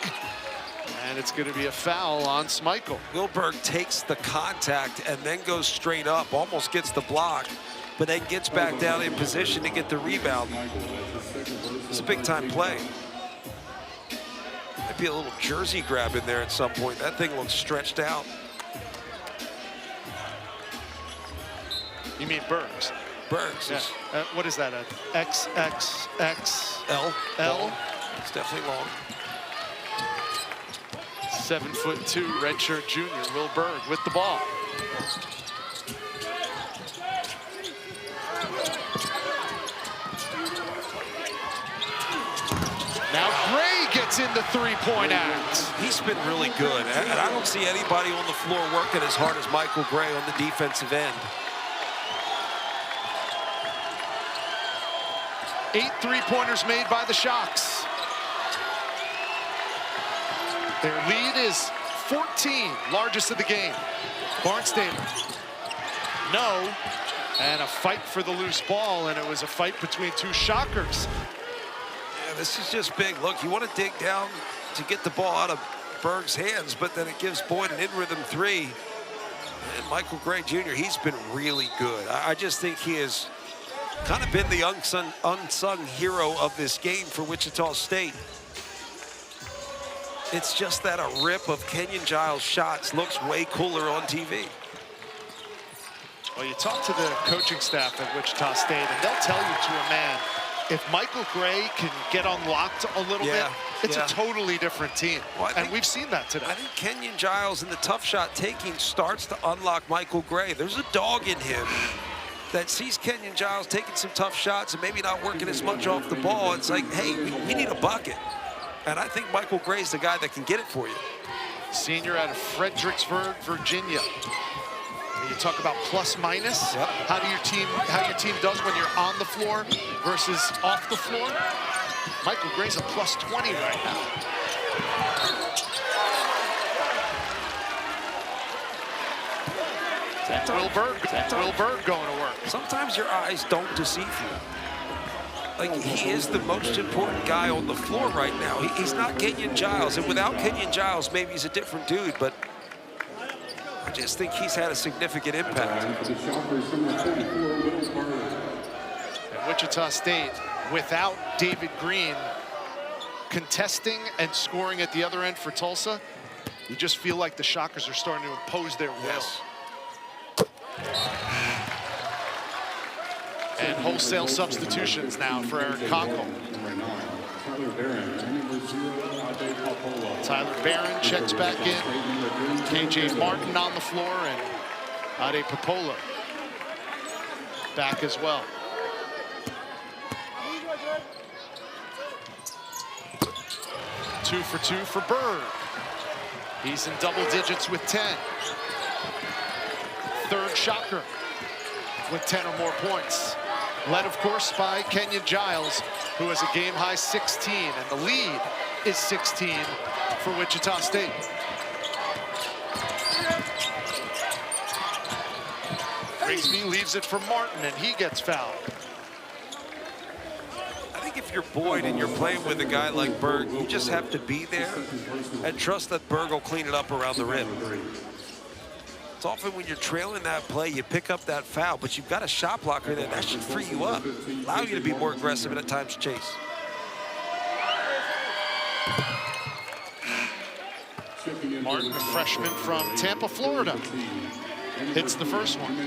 and it's going to be a foul on Schmeichel. Will Berg takes the contact and then goes straight up, almost gets the block, but then gets back down in position to get the rebound. It's a big-time play. Might be a little jersey grab in there at some point. That thing looks stretched out. You mean Berg's? Berg's. Yeah. What is that, a XXXL? L. It's definitely long. 7'2", redshirt junior, Will Berg with the ball. Now Gray gets in the three-point act. He's been really good, and I don't see anybody on the floor working as hard as Michael Gray on the defensive end. 8 three-pointers made by the Shocks. Their lead is 14, largest of the game. Barnstable, no, and a fight for the loose ball, and it was a fight between two Shockers. Yeah, this is just big. Look, you want to dig down to get the ball out of Berg's hands, but then it gives Boyd an in-rhythm three. And Michael Gray Jr., he's been really good. I just think he has kind of been the unsung hero of this game for Wichita State. It's just that a rip of Kenyon Giles' shots looks way cooler on TV. Well, you talk to the coaching staff at Wichita State, and they'll tell you to a man, if Michael Gray can get unlocked a little bit, it's a totally different team. Well, and we've seen that today. I think Kenyon Giles in the tough shot taking starts to unlock Michael Gray. There's a dog in him that sees Kenyon Giles taking some tough shots and maybe not working as much off the ball. It's like, hey, we need a bucket. And I think Michael Gray's the guy that can get it for you. Senior out of Fredericksburg, Virginia. You talk about plus minus. Yep. How your team does when you're on the floor versus off the floor. Michael Gray's a plus 20 right now. Will Berg going to work. Sometimes your eyes don't deceive you. Like, he is the most important guy on the floor right now. He's not Kenyon Giles, and without Kenyon Giles, maybe he's a different dude, but I just think he's had a significant impact. And Wichita State, without David Green contesting and scoring at the other end for Tulsa, you just feel like the Shockers are starting to impose their will. Yes. And wholesale substitutions now for Aaron Conkle. Tyler Barron checks back in. KJ Martin on the floor, and Ade Popola back as well. Two for two for Berg. He's in double digits with 10. Third Shocker with 10 or more points. Led, of course, by Kenyon Giles, who has a game-high 16, and the lead is 16 for Wichita State. Grigsby leaves it for Martin, and he gets fouled. I think if you're Boyd and you're playing with a guy like Berg, you just have to be there and trust that Berg will clean it up around the rim. It's often when you're trailing that play, you pick up that foul, but you've got a shot blocker there. That should free you up, allow you to be more aggressive and at times chase. Martin, a freshman from Tampa, Florida, hits the first one.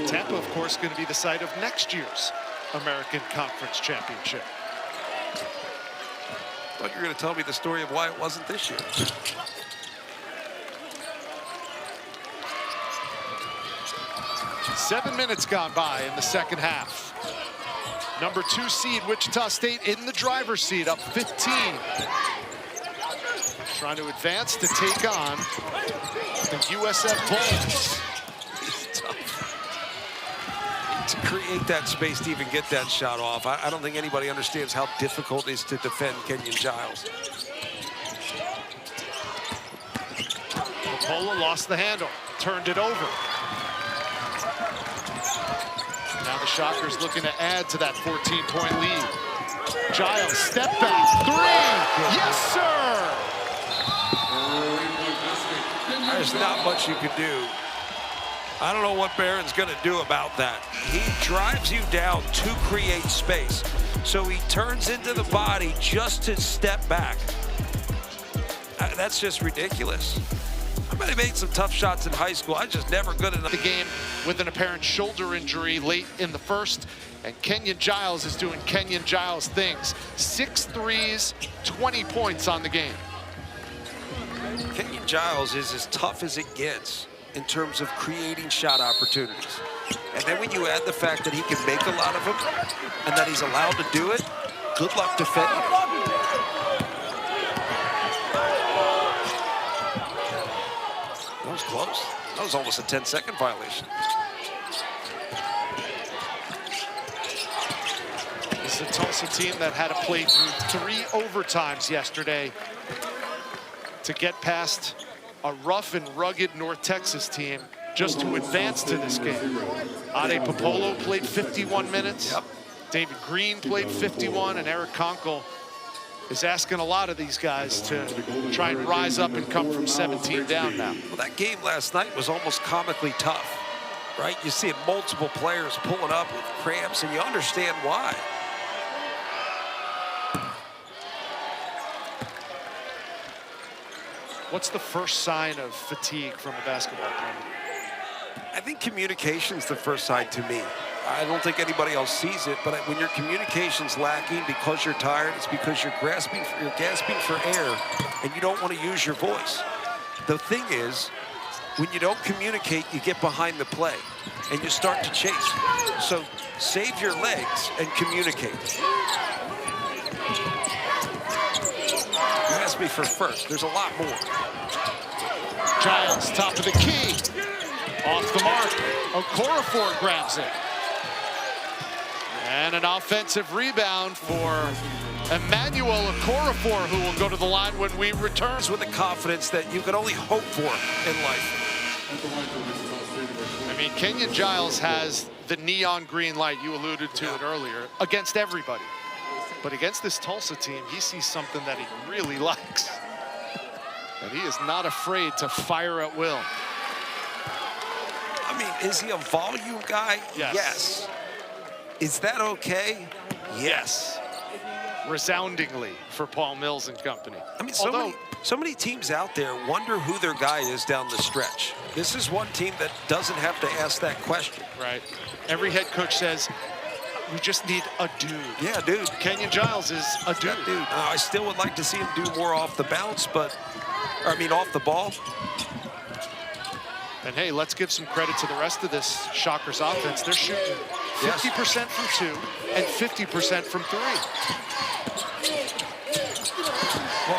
Tampa, of course, going to be the site of next year's American Conference Championship. I thought you were going to tell me the story of why it wasn't this year. 7 minutes gone by in the second half. Number 2 seed Wichita State in the driver's seat, up 15. Trying to advance to take on the USF Bulls. create that space to even get that shot off. I don't think anybody understands how difficult it is to defend Kenyon Giles. Popola lost the handle, turned it over. Now the Shockers looking to add to that 14-point lead. Giles, step back, three, yes sir! There's not much you can do. I don't know what Barron's going to do about that. He drives you down to create space. So he turns into the body just to step back. That's just ridiculous. I might have made some tough shots in high school. I just never good enough. The game with an apparent shoulder injury late in the first, and Kenyon Giles is doing Kenyon Giles things. 6 threes, 20 points on the game. Kenyon Giles is as tough as it gets in terms of creating shot opportunities. And then when you add the fact that he can make a lot of them and that he's allowed to do it, good luck defending. That was close. That was almost a 10-second violation. This is a Tulsa team that had to play through 3 overtimes yesterday to get past a rough and rugged North Texas team just to advance to this game. Ade Popolo played 51 minutes. Yep. David Green played 51, and Eric Conkle is asking a lot of these guys to try and rise up and come from 17 down now. Well, that game last night was almost comically tough, right? You see multiple players pulling up with cramps, and you understand why. What's the first sign of fatigue from a basketball player? I think communication's the first sign to me. I don't think anybody else sees it, but when your communication's lacking because you're tired, it's because you're gasping for air, and you don't want to use your voice. The thing is, when you don't communicate, you get behind the play, and you start to chase. So save your legs and communicate. You asked me for first. There's a lot more. Giles, top of the key. Off the mark. Okorafor grabs it. And an offensive rebound for Emmanuel Okorafor, who will go to the line when we return. With the confidence that you can only hope for in life. I mean, Kenyon Giles has the neon green light, you alluded to it earlier, against everybody. But against this Tulsa team, he sees something that he really likes. And he is not afraid to fire at will. I mean, is he a volume guy? Yes. Is that okay? Yes. Resoundingly for Paul Mills and company. I mean, so many teams out there wonder who their guy is down the stretch. This is one team that doesn't have to ask that question. Right. Every head coach says, we just need a dude. Yeah, dude. Kenyon Giles is a dude. That dude. I still would like to see him do more off the bounce, off the ball. And hey, let's give some credit to the rest of this Shockers offense. They're shooting 50% from 2 and 50% from 3.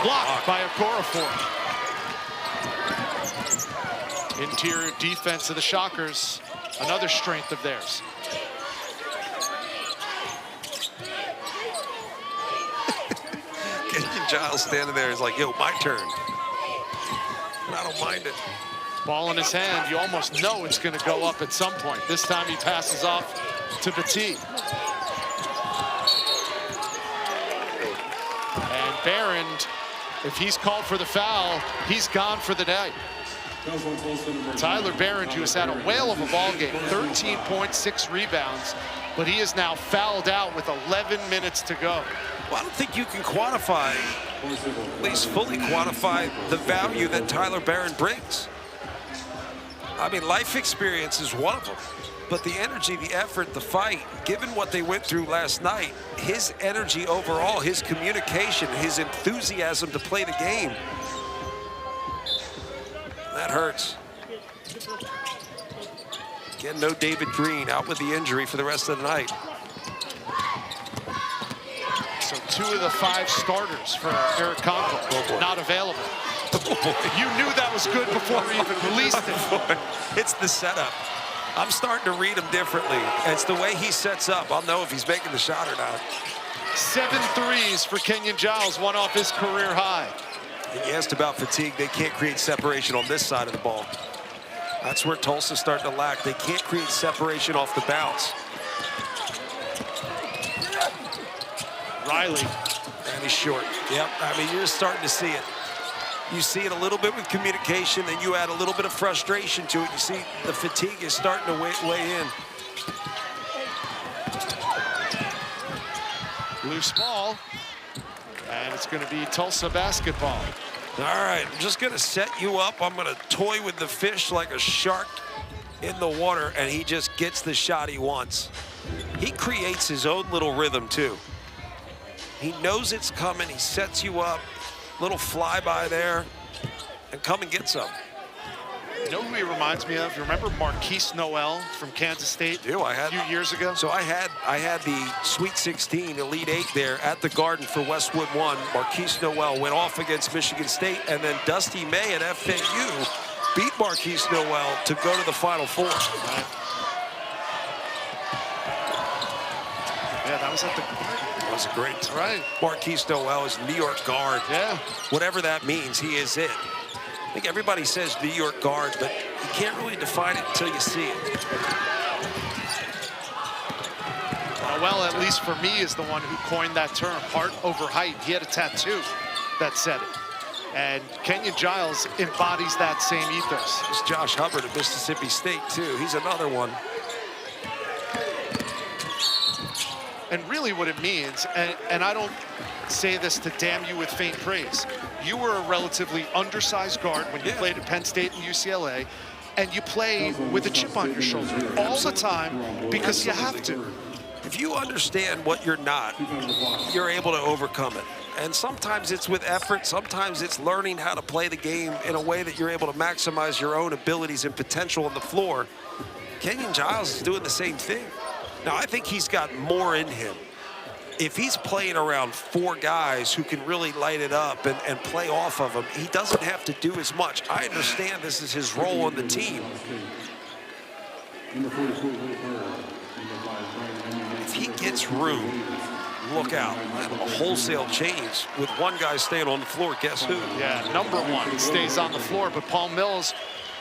Blocked by Okorafor. Interior defense of the Shockers, another strength of theirs. Kenyon Giles standing there is like, yo, my turn. And I don't mind it. Ball in his hand, you almost know it's going to go up at some point. This time he passes off to Petit. And Barron, if he's called for the foul, he's gone for the day. Tyler Barron, who has had a whale of a ball game, 13 points, 6 rebounds, but he is now fouled out with 11 minutes to go. Well, I don't think you can quantify, at least fully quantify, the value that Tyler Barron brings. I mean, life experience is one of them, but the energy, the effort, the fight, given what they went through last night, his energy overall, his communication, his enthusiasm to play the game, that hurts. Again, no David Green, out with the injury for the rest of the night. So 2 of the 5 starters for Eric Conkle not available. Oh, you knew that was good before we even released it. It's the setup. I'm starting to read him differently. It's the way he sets up. I'll know if he's making the shot or not. 7 threes for Kenyon Giles, one off his career high. And you asked about fatigue. They can't create separation on this side of the ball. That's where Tulsa's starting to lack. They can't create separation off the bounce. Riley. And he's short. Yep, I mean, you're just starting to see it. You see it a little bit with communication, then you add a little bit of frustration to it. You see the fatigue is starting to weigh in. Loose ball. And it's going to be Tulsa basketball. All right, I'm just going to set you up. I'm going to toy with the fish like a shark in the water, and he just gets the shot he wants. He creates his own little rhythm, too. He knows it's coming. He sets you up. Little flyby there, and come and get some. You know who he reminds me of? You remember Marquise Noel from Kansas State a few years ago? So I had the Sweet 16, Elite 8 there at the Garden for Westwood 1. Marquise Noel went off against Michigan State, and then Dusty May at FAU beat Marquise Noel to go to the Final Four. Right. Yeah, that was at the Garden. That was a great. Right. Marquise Noel is New York guard. Yeah. Whatever that means, he is it. I think everybody says New York guard, but you can't really define it until you see it. Noel, at least for me, is the one who coined that term, heart over height. He had a tattoo that said it. And Kenyon Giles embodies that same ethos. It's Josh Hubbard at Mississippi State, too. He's another one. And really what it means, and I don't say this to damn you with faint praise, you were a relatively undersized guard when you played at Penn State and UCLA, and you play with a chip on your shoulder all the time because you have to. If you understand what you're not, you're able to overcome it. And sometimes it's with effort, sometimes it's learning how to play the game in a way that you're able to maximize your own abilities and potential on the floor. Kenyon Giles is doing the same thing. Now, I think he's got more in him. If he's playing around 4 guys who can really light it up and play off of him, he doesn't have to do as much. I understand this is his role on the team. If he gets room, look out. A wholesale change with one guy staying on the floor. Guess who? Yeah, number 1 stays on the floor, but Paul Mills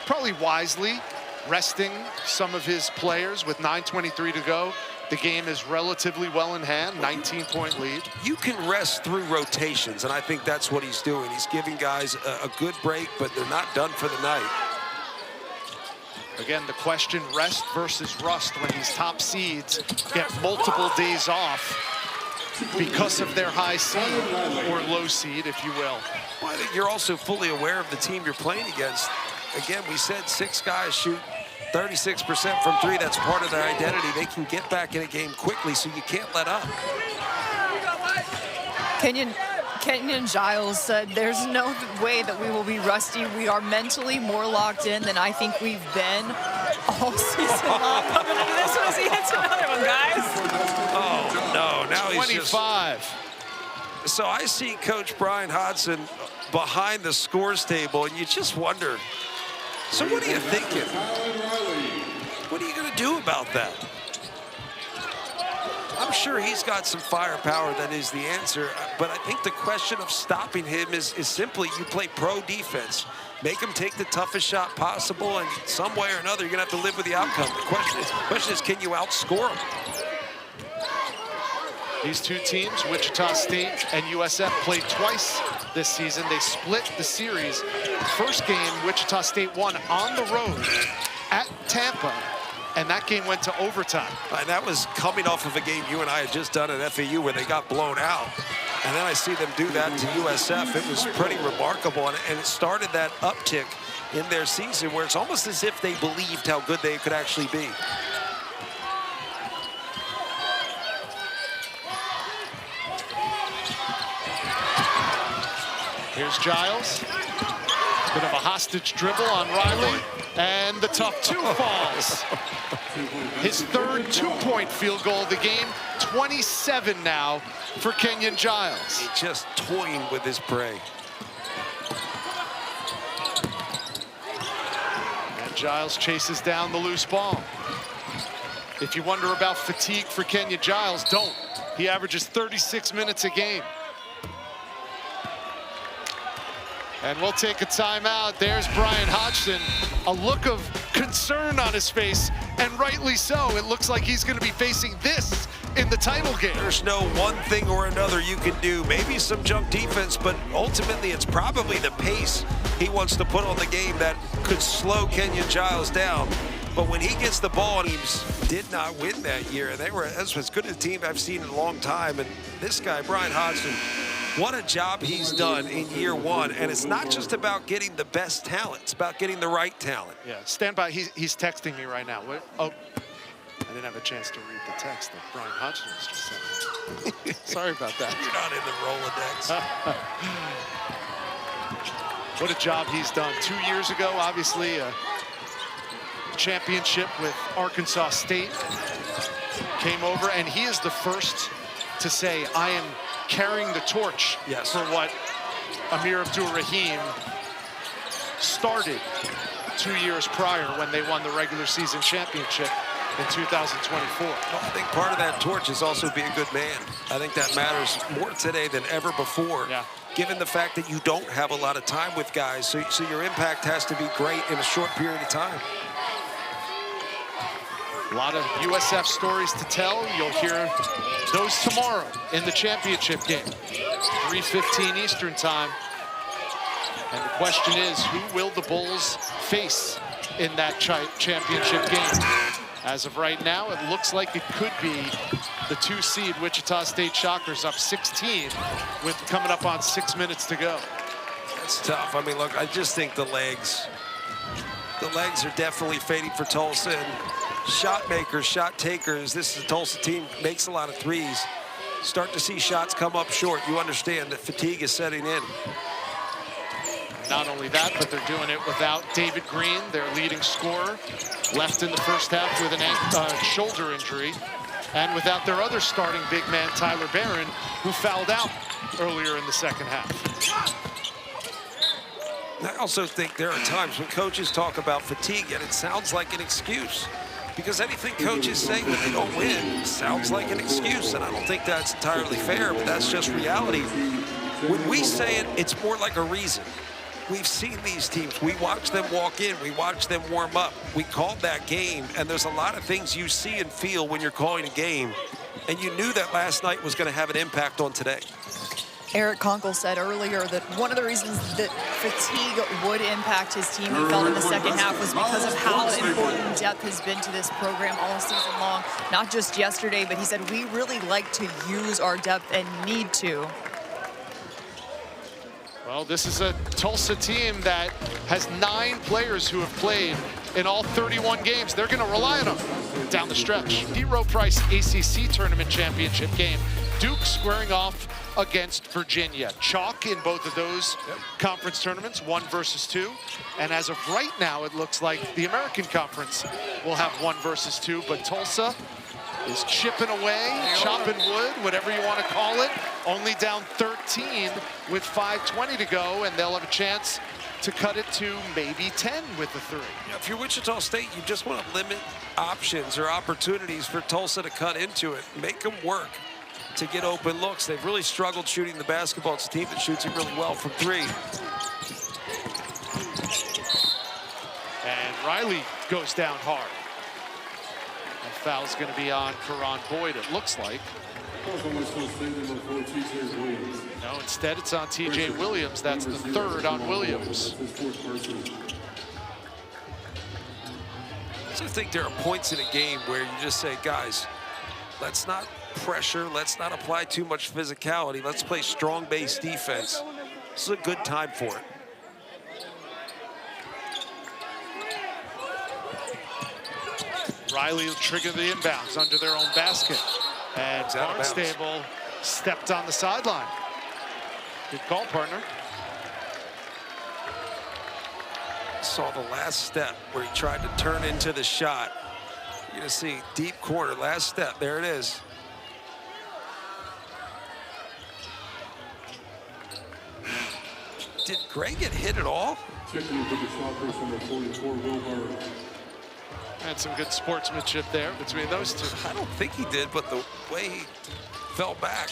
probably wisely resting some of his players with 9:23 to go. The game is relatively well in hand, 19-point lead. You can rest through rotations, and I think that's what he's doing. He's giving guys a good break, but they're not done for the night. Again, the question, rest versus rust, when these top seeds get multiple days off because of their high seed or low seed, if you will. Well, I think you're also fully aware of the team you're playing against. Again, we said 6 guys shoot 36% from 3. That's part of their identity. They can get back in a game quickly, so you can't let up. Kenyon Giles said there's no way that we will be rusty. We are mentally more locked in than I think we've been all season long. Coming into this one as he hits another one, guys. Oh, no. Now he's 25. So I see Coach Brian Hodson behind the scores table, and you just wonder, so what are you thinking? What are you going to do about that? I'm sure he's got some firepower that is the answer, but I think the question of stopping him is simply you play pro defense. Make him take the toughest shot possible, and some way or another, you're going to have to live with the outcome. The question is, can you outscore him? These two teams, Wichita State and USF, played twice this season. They split the series. First game, Wichita State won on the road at Tampa, and that game went to overtime. And that was coming off of a game you and I had just done at FAU where they got blown out. And then I see them do that to USF. It was pretty remarkable, and it started that uptick in their season where it's almost as if they believed how good they could actually be. Here's Giles. Bit of a hostage dribble on Riley. And the tough 2 falls. His third 2-point field goal of the game. 27 now for Kenyon Giles. He's just toying with his prey. And Giles chases down the loose ball. If you wonder about fatigue for Kenyon Giles, don't. He averages 36 minutes a game. And we'll take a timeout. There's Brian Hodgson, a look of concern on his face, and rightly so. It looks like he's going to be facing this in the title game. There's no one thing or another you can do. Maybe some junk defense, but ultimately it's probably the pace he wants to put on the game that could slow Kenyon Giles down. But when he gets the ball, teams did not win that year. That's as good a team I've seen in a long time. And this guy, Brian Hodgson, what a job he's done in year one. And it's not just about getting the best talent. It's about getting the right talent. Yeah, stand by. He's texting me right now. What? Oh, I didn't have a chance to read the text that Brian Hodgson was just sending. Sorry about that. You're not in the Rolodex. What a job he's done. 2 years ago, obviously, a championship with Arkansas State. Came over, and he is the first to say, I am carrying the torch for what Amir Abdur-Rahim started 2 years prior when they won the regular season championship in 2024. Well, I think part of that torch is also being a good man. I think that matters more today than ever before, given the fact that you don't have a lot of time with guys, so your impact has to be great in a short period of time. A lot of USF stories to tell. You'll hear those tomorrow in the championship game, 3:15 Eastern time. And the question is, who will the Bulls face in that championship game? As of right now, it looks like it could be the 2 seed Wichita State Shockers, up 16 with coming up on 6 minutes to go. That's tough. I mean, look, I just think the legs are definitely fading for Tulsa. And shot makers, shot takers, this is a Tulsa team, makes a lot of threes. Start to see shots come up short. You understand that fatigue is setting in. Not only that, but they're doing it without David Green, their leading scorer, left in the first half with an shoulder injury, and without their other starting big man, Tyler Barron, who fouled out earlier in the second half. I also think there are times when coaches talk about fatigue, and it sounds like an excuse. Because anything coaches say when they don't win sounds like an excuse, and I don't think that's entirely fair, but that's just reality. When we say it, it's more like a reason. We've seen these teams. We watch them walk in. We watch them warm up. We called that game, and there's a lot of things you see and feel when you're calling a game, and you knew that last night was going to have an impact on today. Eric Conkle said earlier that one of the reasons that fatigue would impact his team, he felt in the second half, was because of how important depth has been to this program all season long. Not just yesterday, but he said, we really like to use our depth and need to. Well, this is a Tulsa team that has 9 players who have played in all 31 games. They're going to rely on them down the stretch. Hero Price ACC Tournament Championship game. Duke squaring off against Virginia. Chalk in both of those conference tournaments, 1 versus 2. And as of right now, it looks like the American Conference will have 1 versus 2, but Tulsa is chipping away, chopping wood, whatever you want to call it. Only down 13 with 5:20 to go, and they'll have a chance to cut it to maybe 10 with the 3. Yeah, if you're Wichita State, you just want to limit options or opportunities for Tulsa to cut into it. Make them work to get open looks. They've really struggled shooting the basketball. It's a team that shoots it really well from 3. And Riley goes down hard. And foul's going to be on Karan Boyd, it looks like. No, instead it's on TJ Williams. That's the 3rd on Williams. I just think there are points in a game where you just say, guys, let's not pressure, let's not apply too much physicality, let's play strong base defense. This is a good time for it. Riley will trigger the inbounds under their own basket. And Barnstable stepped on the sideline. Good call, partner. Saw the last step where he tried to turn into the shot. You're gonna see deep corner, last step, there it is. Did Gray get hit at all? Had some good sportsmanship there between those two. I don't think he did, but the way he fell back.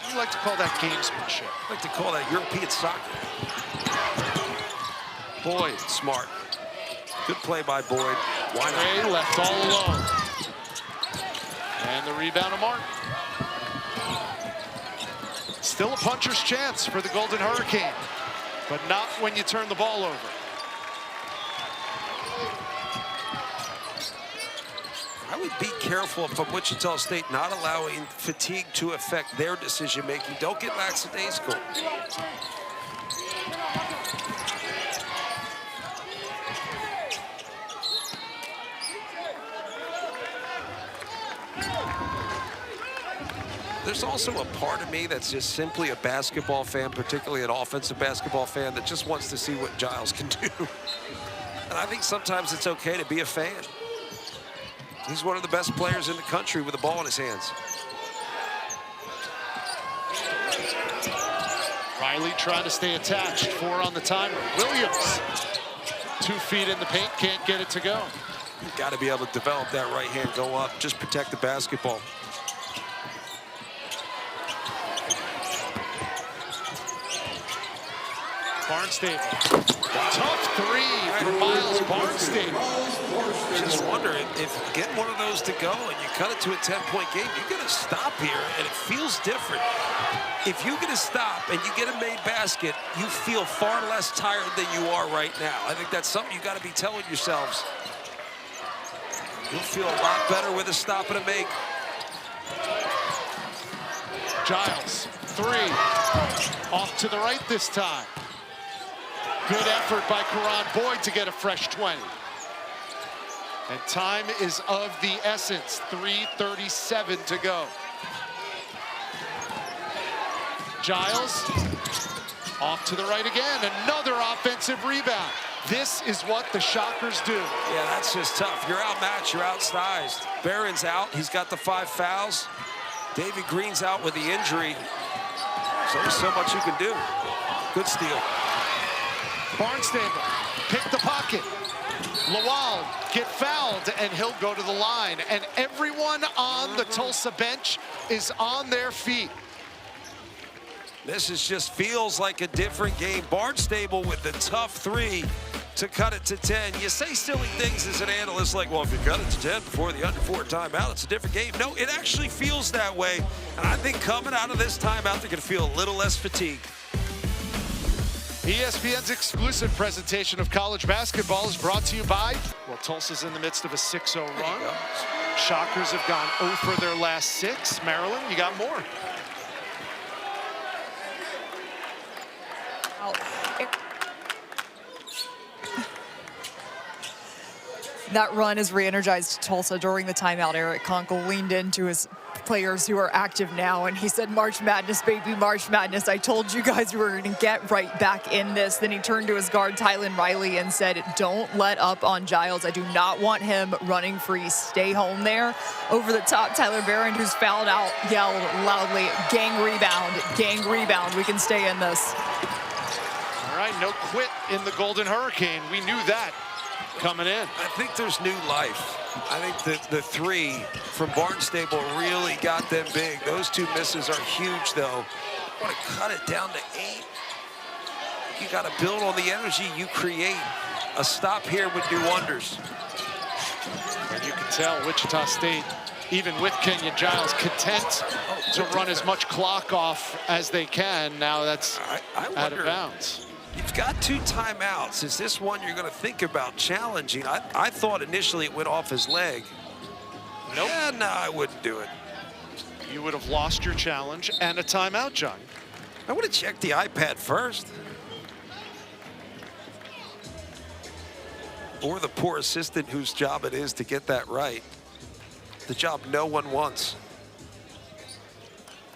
You like to call that gamesmanship. I like to call that European soccer. Boyd. Smart. Good play by Boyd. Why not? Ray left all alone. And the rebound to Martin. Still a puncher's chance for the Golden Hurricane, but not when you turn the ball over. I would be careful from Wichita State not allowing fatigue to affect their decision-making. Don't get lackadaisical. There's also a part of me that's just simply a basketball fan, particularly an offensive basketball fan, that just wants to see what Giles can do. And I think sometimes it's okay to be a fan. He's one of the best players in the country with the ball in his hands. Riley trying to stay attached. 4 on the timer. Williams, 2 feet in the paint, can't get it to go. You've got to be able to develop that right hand, go up, just protect the basketball. Barnstable. Tough 3 from Miles Barnstable. Just wondering if getting one of those to go and you cut it to a 10-point game, you're going to stop here, and it feels different. If you get a stop and you get a made basket, you feel far less tired than you are right now. I think that's something you got to be telling yourselves. You'll feel a lot better with a stop and a make. Giles, 3. Off to the right this time. Good effort by Karan Boyd to get a fresh 20. And time is of the essence. 3:37 to go. Giles, off to the right again. Another offensive rebound. This is what the Shockers do. Yeah, that's just tough. You're outmatched, you're outsized. Barron's out, he's got the 5 fouls. David Green's out with the injury. So there's so much you can do. Good steal. Barnstable, pick the pocket. Lawal get fouled, and he'll go to the line. And everyone on the Tulsa bench is on their feet. This is just feels like a different game. Barnstable with the tough 3 to cut it to 10. You say silly things as an analyst like, well, if you cut it to 10 before the under 4 timeout, it's a different game. No, it actually feels that way. And I think coming out of this timeout, they're going to feel a little less fatigued. ESPN's exclusive presentation of college basketball is brought to you by, well, Tulsa's in the midst of a 6-0 run. Shockers have gone 0 for their last 6. Maryland, you got more. That run has re-energized Tulsa during the timeout. Eric Conkle leaned into his players who are active now, and he said, March Madness, baby, March Madness. I told you guys we were going to get right back in this. Then he turned to his guard, Tylen Riley, and said, don't let up on Giles. I do not want him running free. Stay home there. Over the top, Tyler Barron, who's fouled out, yelled loudly, gang rebound, gang rebound. We can stay in this. All right, no quit in the Golden Hurricane. We knew that coming in. I think there's new life. I think the 3 from Barnstable really got them big. Those 2 misses are huge, though. You want to cut it down to 8. You got to build on the energy you create. A stop here would do wonders. And you can tell Wichita State, even with Kenyon Giles, content to run as much clock off as they can. Now that's out of bounds. You've got 2 timeouts. Is this one you're going to think about challenging? I thought initially it went off his leg. Nope. Yeah, no, I wouldn't do it. You would have lost your challenge and a timeout, John. I would have checked the iPad first. Or the poor assistant whose job it is to get that right. The job no one wants.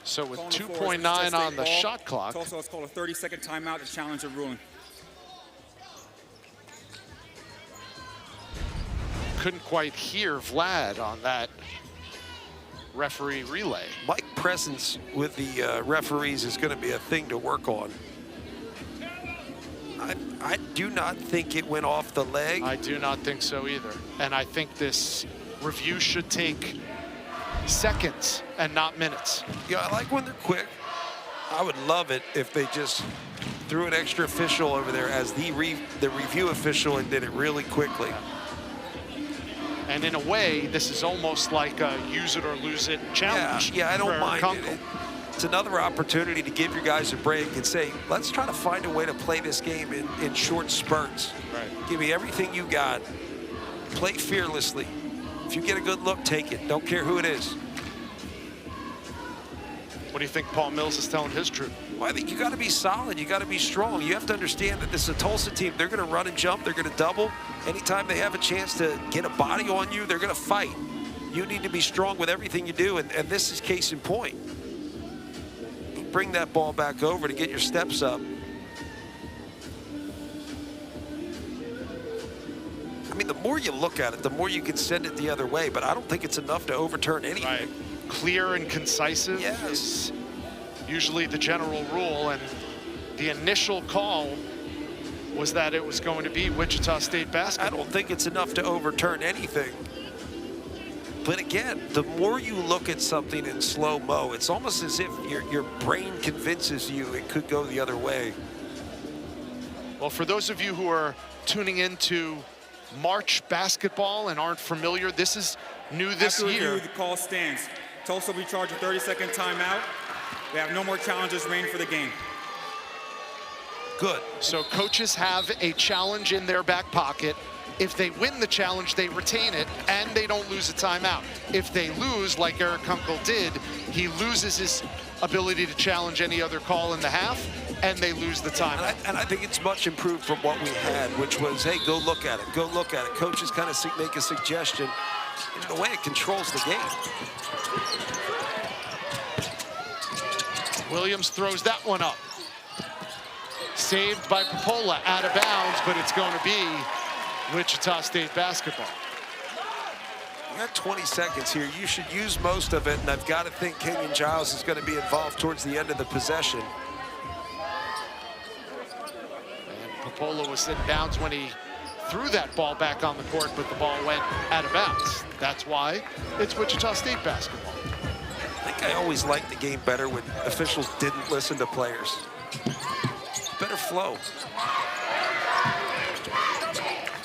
So with 2.9 on the shot clock. Tulsa has called a 30-second timeout to challenge the ruling. Couldn't quite hear Vlad on that referee relay. Mike presence with the referees is going to be a thing to work on. I do not think it went off the leg. I do not think so either. And I think this review should take seconds and not minutes. Yeah, I like when they're quick. I would love it if they just threw an extra official over there as the review official and did it really quickly. And in a way, this is almost like a use it or lose it challenge. Yeah, I don't for mind Kunkel. it. It's another opportunity to give your guys a break and say, let's try to find a way to play this game in short spurts. Right. Give me everything you got. Play fearlessly. If you get a good look, take it. Don't care who it is. What do you think Paul Mills is telling his troop? Well, I think you got to be solid. You got to be strong. You have to understand that this is a Tulsa team. They're going to run and jump. They're going to double. Anytime they have a chance to get a body on you, they're going to fight. You need to be strong with everything you do, and this is case in point. You bring that ball back over to get your steps up. I mean, the more you look at it, the more you can send it the other way, but I don't think it's enough to overturn anything. Right. Clear and concisive is usually the general rule, and the initial call was that it was going to be Wichita State basketball. I don't think it's enough to overturn anything. But again, the more you look at something in slow-mo, it's almost as if your brain convinces you it could go the other way. Well, for those of you who are tuning into March basketball and aren't familiar, this is new this After year. review, the call stands. Tulsa will be charged a 30-second timeout. We have no more challenges remaining for the game. Good. So coaches have a challenge in their back pocket. If they win the challenge, they retain it, and they don't lose a timeout. If they lose, like Eric Kunkel did, he loses his ability to challenge any other call in the half, and they lose the timeout. And I think it's much improved from what we had, which was, hey, go look at it, go look at it. Coaches kind of make a suggestion. In a way, it controls the game. Williams throws that one up. Saved by Popola, out of bounds, but it's going to be Wichita State basketball. You got 20 seconds here. You should use most of it, and I've got to think Kenyon Giles is going to be involved towards the end of the possession. And Popola was in bounds when he threw that ball back on the court, but the ball went out of bounds. That's why it's Wichita State basketball. I think I always liked the game better when officials didn't listen to players. Better flow.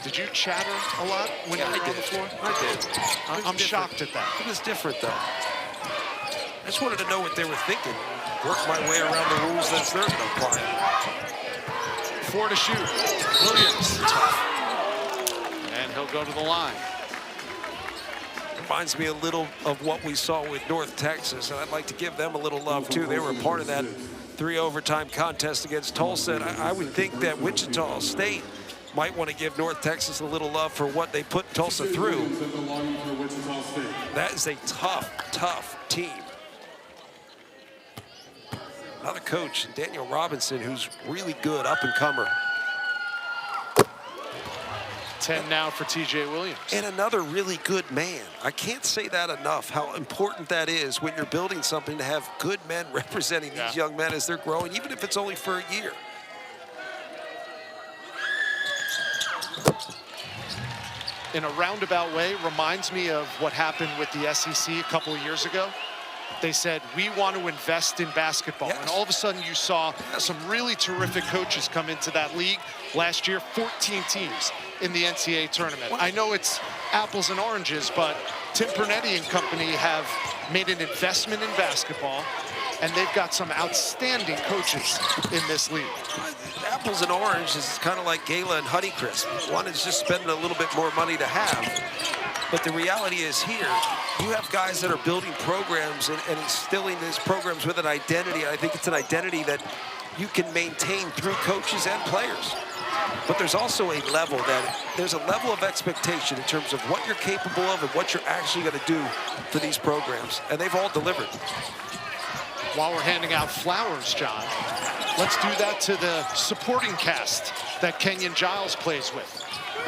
Did you chatter a lot when you were on the floor? I did. I'm shocked at that. It was different, though. I just wanted to know what they were thinking. Work my way around the rules that they're going to apply. 4 to shoot. Williams. And he'll go to the line. Reminds me a little of what we saw with North Texas, and I'd like to give them a little love, too. They were a part of that 3 overtime contest against Tulsa, and I would think that Wichita State might want to give North Texas a little love for what they put Tulsa through. That is a tough, tough team. Another coach, Daniel Robinson, who's really good, up-and-comer. 10 now for TJ Williams. And another really good man. I can't say that enough, how important that is when you're building something to have good men representing these young men as they're growing, even if it's only for a year. In a roundabout way, reminds me of what happened with the SEC a couple of years ago. They said, we want to invest in basketball. Yes. And all of a sudden you saw some really terrific coaches come into that league. Last year, 14 teams in the NCAA tournament. I know it's apples and oranges, but Tim Pernetti and company have made an investment in basketball, and they've got some outstanding coaches in this league. Apples and oranges is kind of like Gala and Honeycrisp. One is just spending a little bit more money to have. But the reality is here, you have guys that are building programs and instilling these programs with an identity. I think it's an identity that you can maintain through coaches and players. But there's also a level there's a level of expectation in terms of what you're capable of and what you're actually going to do for these programs. And they've all delivered. While we're handing out flowers, John, let's do that to the supporting cast that Kenyon Giles plays with.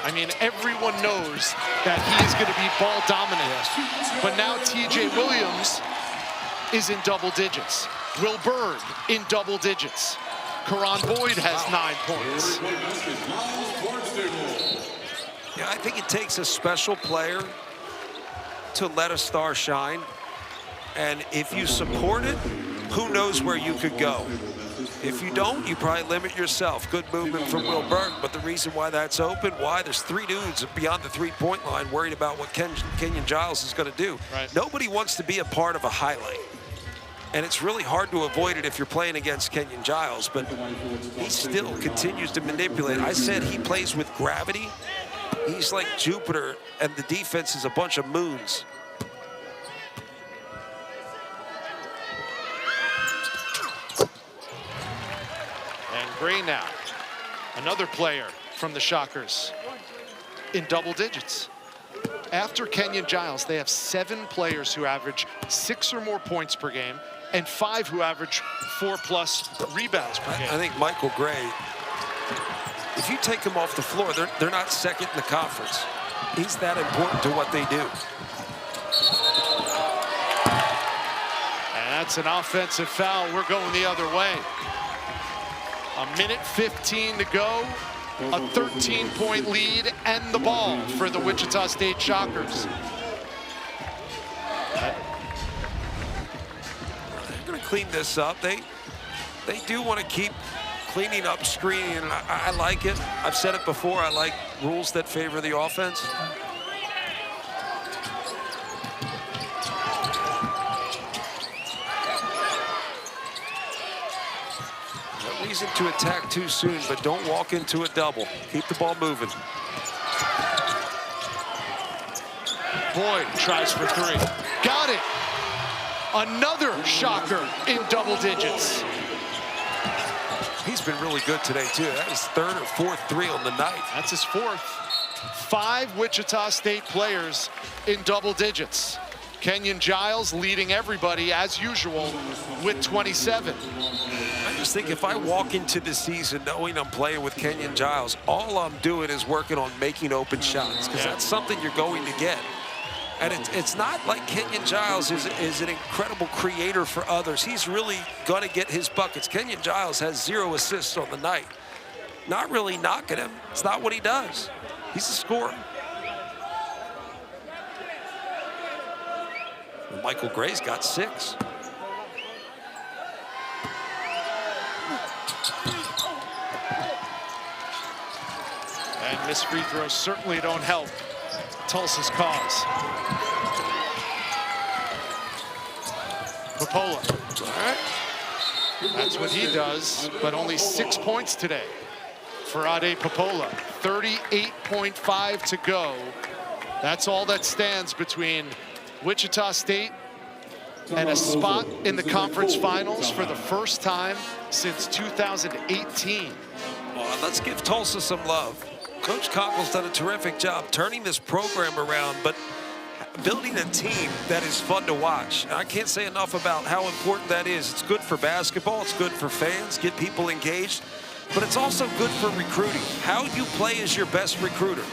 I mean, everyone knows that he is going to be ball dominant. But now TJ Williams is in double digits. Will Berg in double digits. Karan Boyd has 9 points. Yeah, I think it takes a special player to let a star shine. And if you support it, who knows where you could go. If you don't, you probably limit yourself. Good movement from Will Berg, but the reason why that's open, why there's 3 dudes beyond the 3-point line worried about what Kenyon Giles is going to do. Right. Nobody wants to be a part of a highlight. And it's really hard to avoid it if you're playing against Kenyon Giles, but he still continues to manipulate. I said he plays with gravity. He's like Jupiter, and the defense is a bunch of moons. And Gray now, another player from the Shockers in double digits. After Kenyon Giles, they have 7 players who average 6 or more points per game and 5 who average 4+ rebounds per game. I think Michael Gray, if you take him off the floor, they're not second in the conference. He's that important to what they do. And that's an offensive foul. We're going the other way. 1:15 to go. A 13-point lead and the ball for the Wichita State Shockers. They're going to clean this up. They do want to keep cleaning up screening, and I like it. I've said it before, I like rules that favor the offense. No reason to attack too soon, but don't walk into a double. Keep the ball moving. Boyd tries for 3. Got it. Another Shocker in double digits. He's been really good today, too. That is 3rd or 4th 3 on the night. That's his 4th. 5 Wichita State players in double digits. Kenyon Giles leading everybody, as usual, with 27. I just think if I walk into the season knowing I'm playing with Kenyon Giles, all I'm doing is working on making open shots, because that's something you're going to get. And it's not like Kenyon Giles is an incredible creator for others. He's really going to get his buckets. Kenyon Giles has 0 assists on the night. Not really knocking him. It's not what he does. He's a scorer. And Michael Gray's got 6. And missed free throws certainly don't help Tulsa's cause. Popola. All right. That's what he does, but only 6 points today for Ade Popola. 38.5 to go. That's all that stands between Wichita State and a spot in the conference finals for the first time since 2018. Well, let's give Tulsa some love. Coach Conkle's done a terrific job turning this program around, but building a team that is fun to watch. And I can't say enough about how important that is. It's good for basketball, it's good for fans, get people engaged, but it's also good for recruiting. How you play is your best recruiter.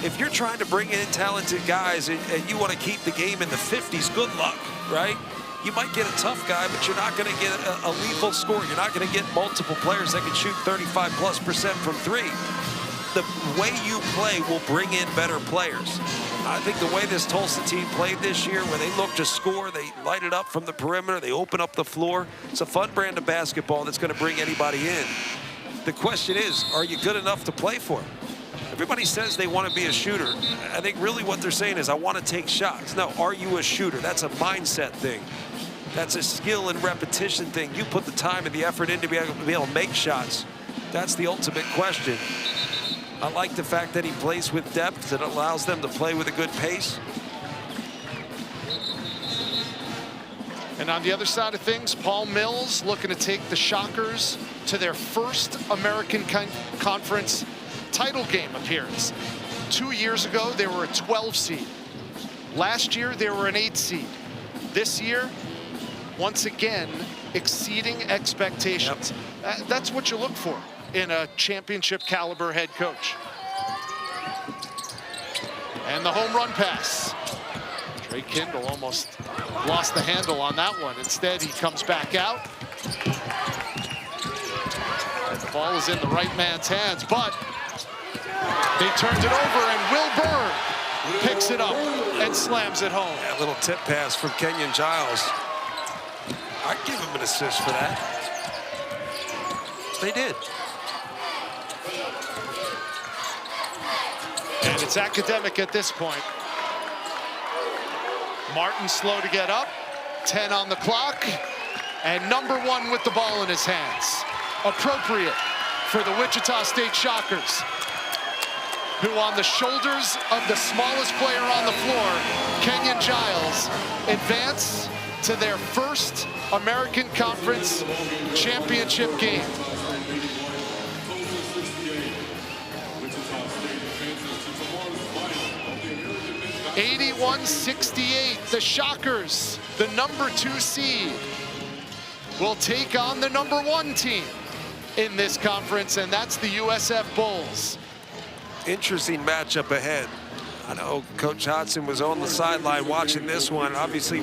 If you're trying to bring in talented guys and you want to keep the game in the 50s, good luck, right? You might get a tough guy, but you're not going to get a lethal score. You're not going to get multiple players that can shoot 35+% from 3. The way you play will bring in better players. I think the way this Tulsa team played this year, where they look to score, they light it up from the perimeter, they open up the floor. It's a fun brand of basketball that's going to bring anybody in. The question is, are you good enough to play for them? Everybody says they want to be a shooter. I think really what they're saying is, I want to take shots. No, are you a shooter? That's a mindset thing. That's a skill and repetition thing. You put the time and the effort in to be able to make shots. That's the ultimate question. I like the fact that he plays with depth. It allows them to play with a good pace. And on the other side of things, Paul Mills looking to take the Shockers to their first American Conference title game appearance. 2 years ago, they were a 12 seed. Last year, they were an 8 seed. This year, once again, exceeding expectations. Yep. That's what you look for in a championship caliber head coach. And the home run pass. Trey Kindle almost lost the handle on that one. Instead, he comes back out. The ball is in the right man's hands, but he turns it over, and Will Byrne picks it up and slams it home. That little tip pass from Kenyon Giles. I'd give him an assist for that. They did. And it's academic at this point. Martin slow to get up, 10 on the clock, and number 1 with the ball in his hands. Appropriate for the Wichita State Shockers, who on the shoulders of the smallest player on the floor, Kenyon Giles, advance to their first American Conference championship game. 81-68, the Shockers, the number 2 seed, will take on the number 1 team in this conference, and that's the USF Bulls. Interesting matchup ahead. I know Coach Hodgson was on the sideline watching this one. Obviously,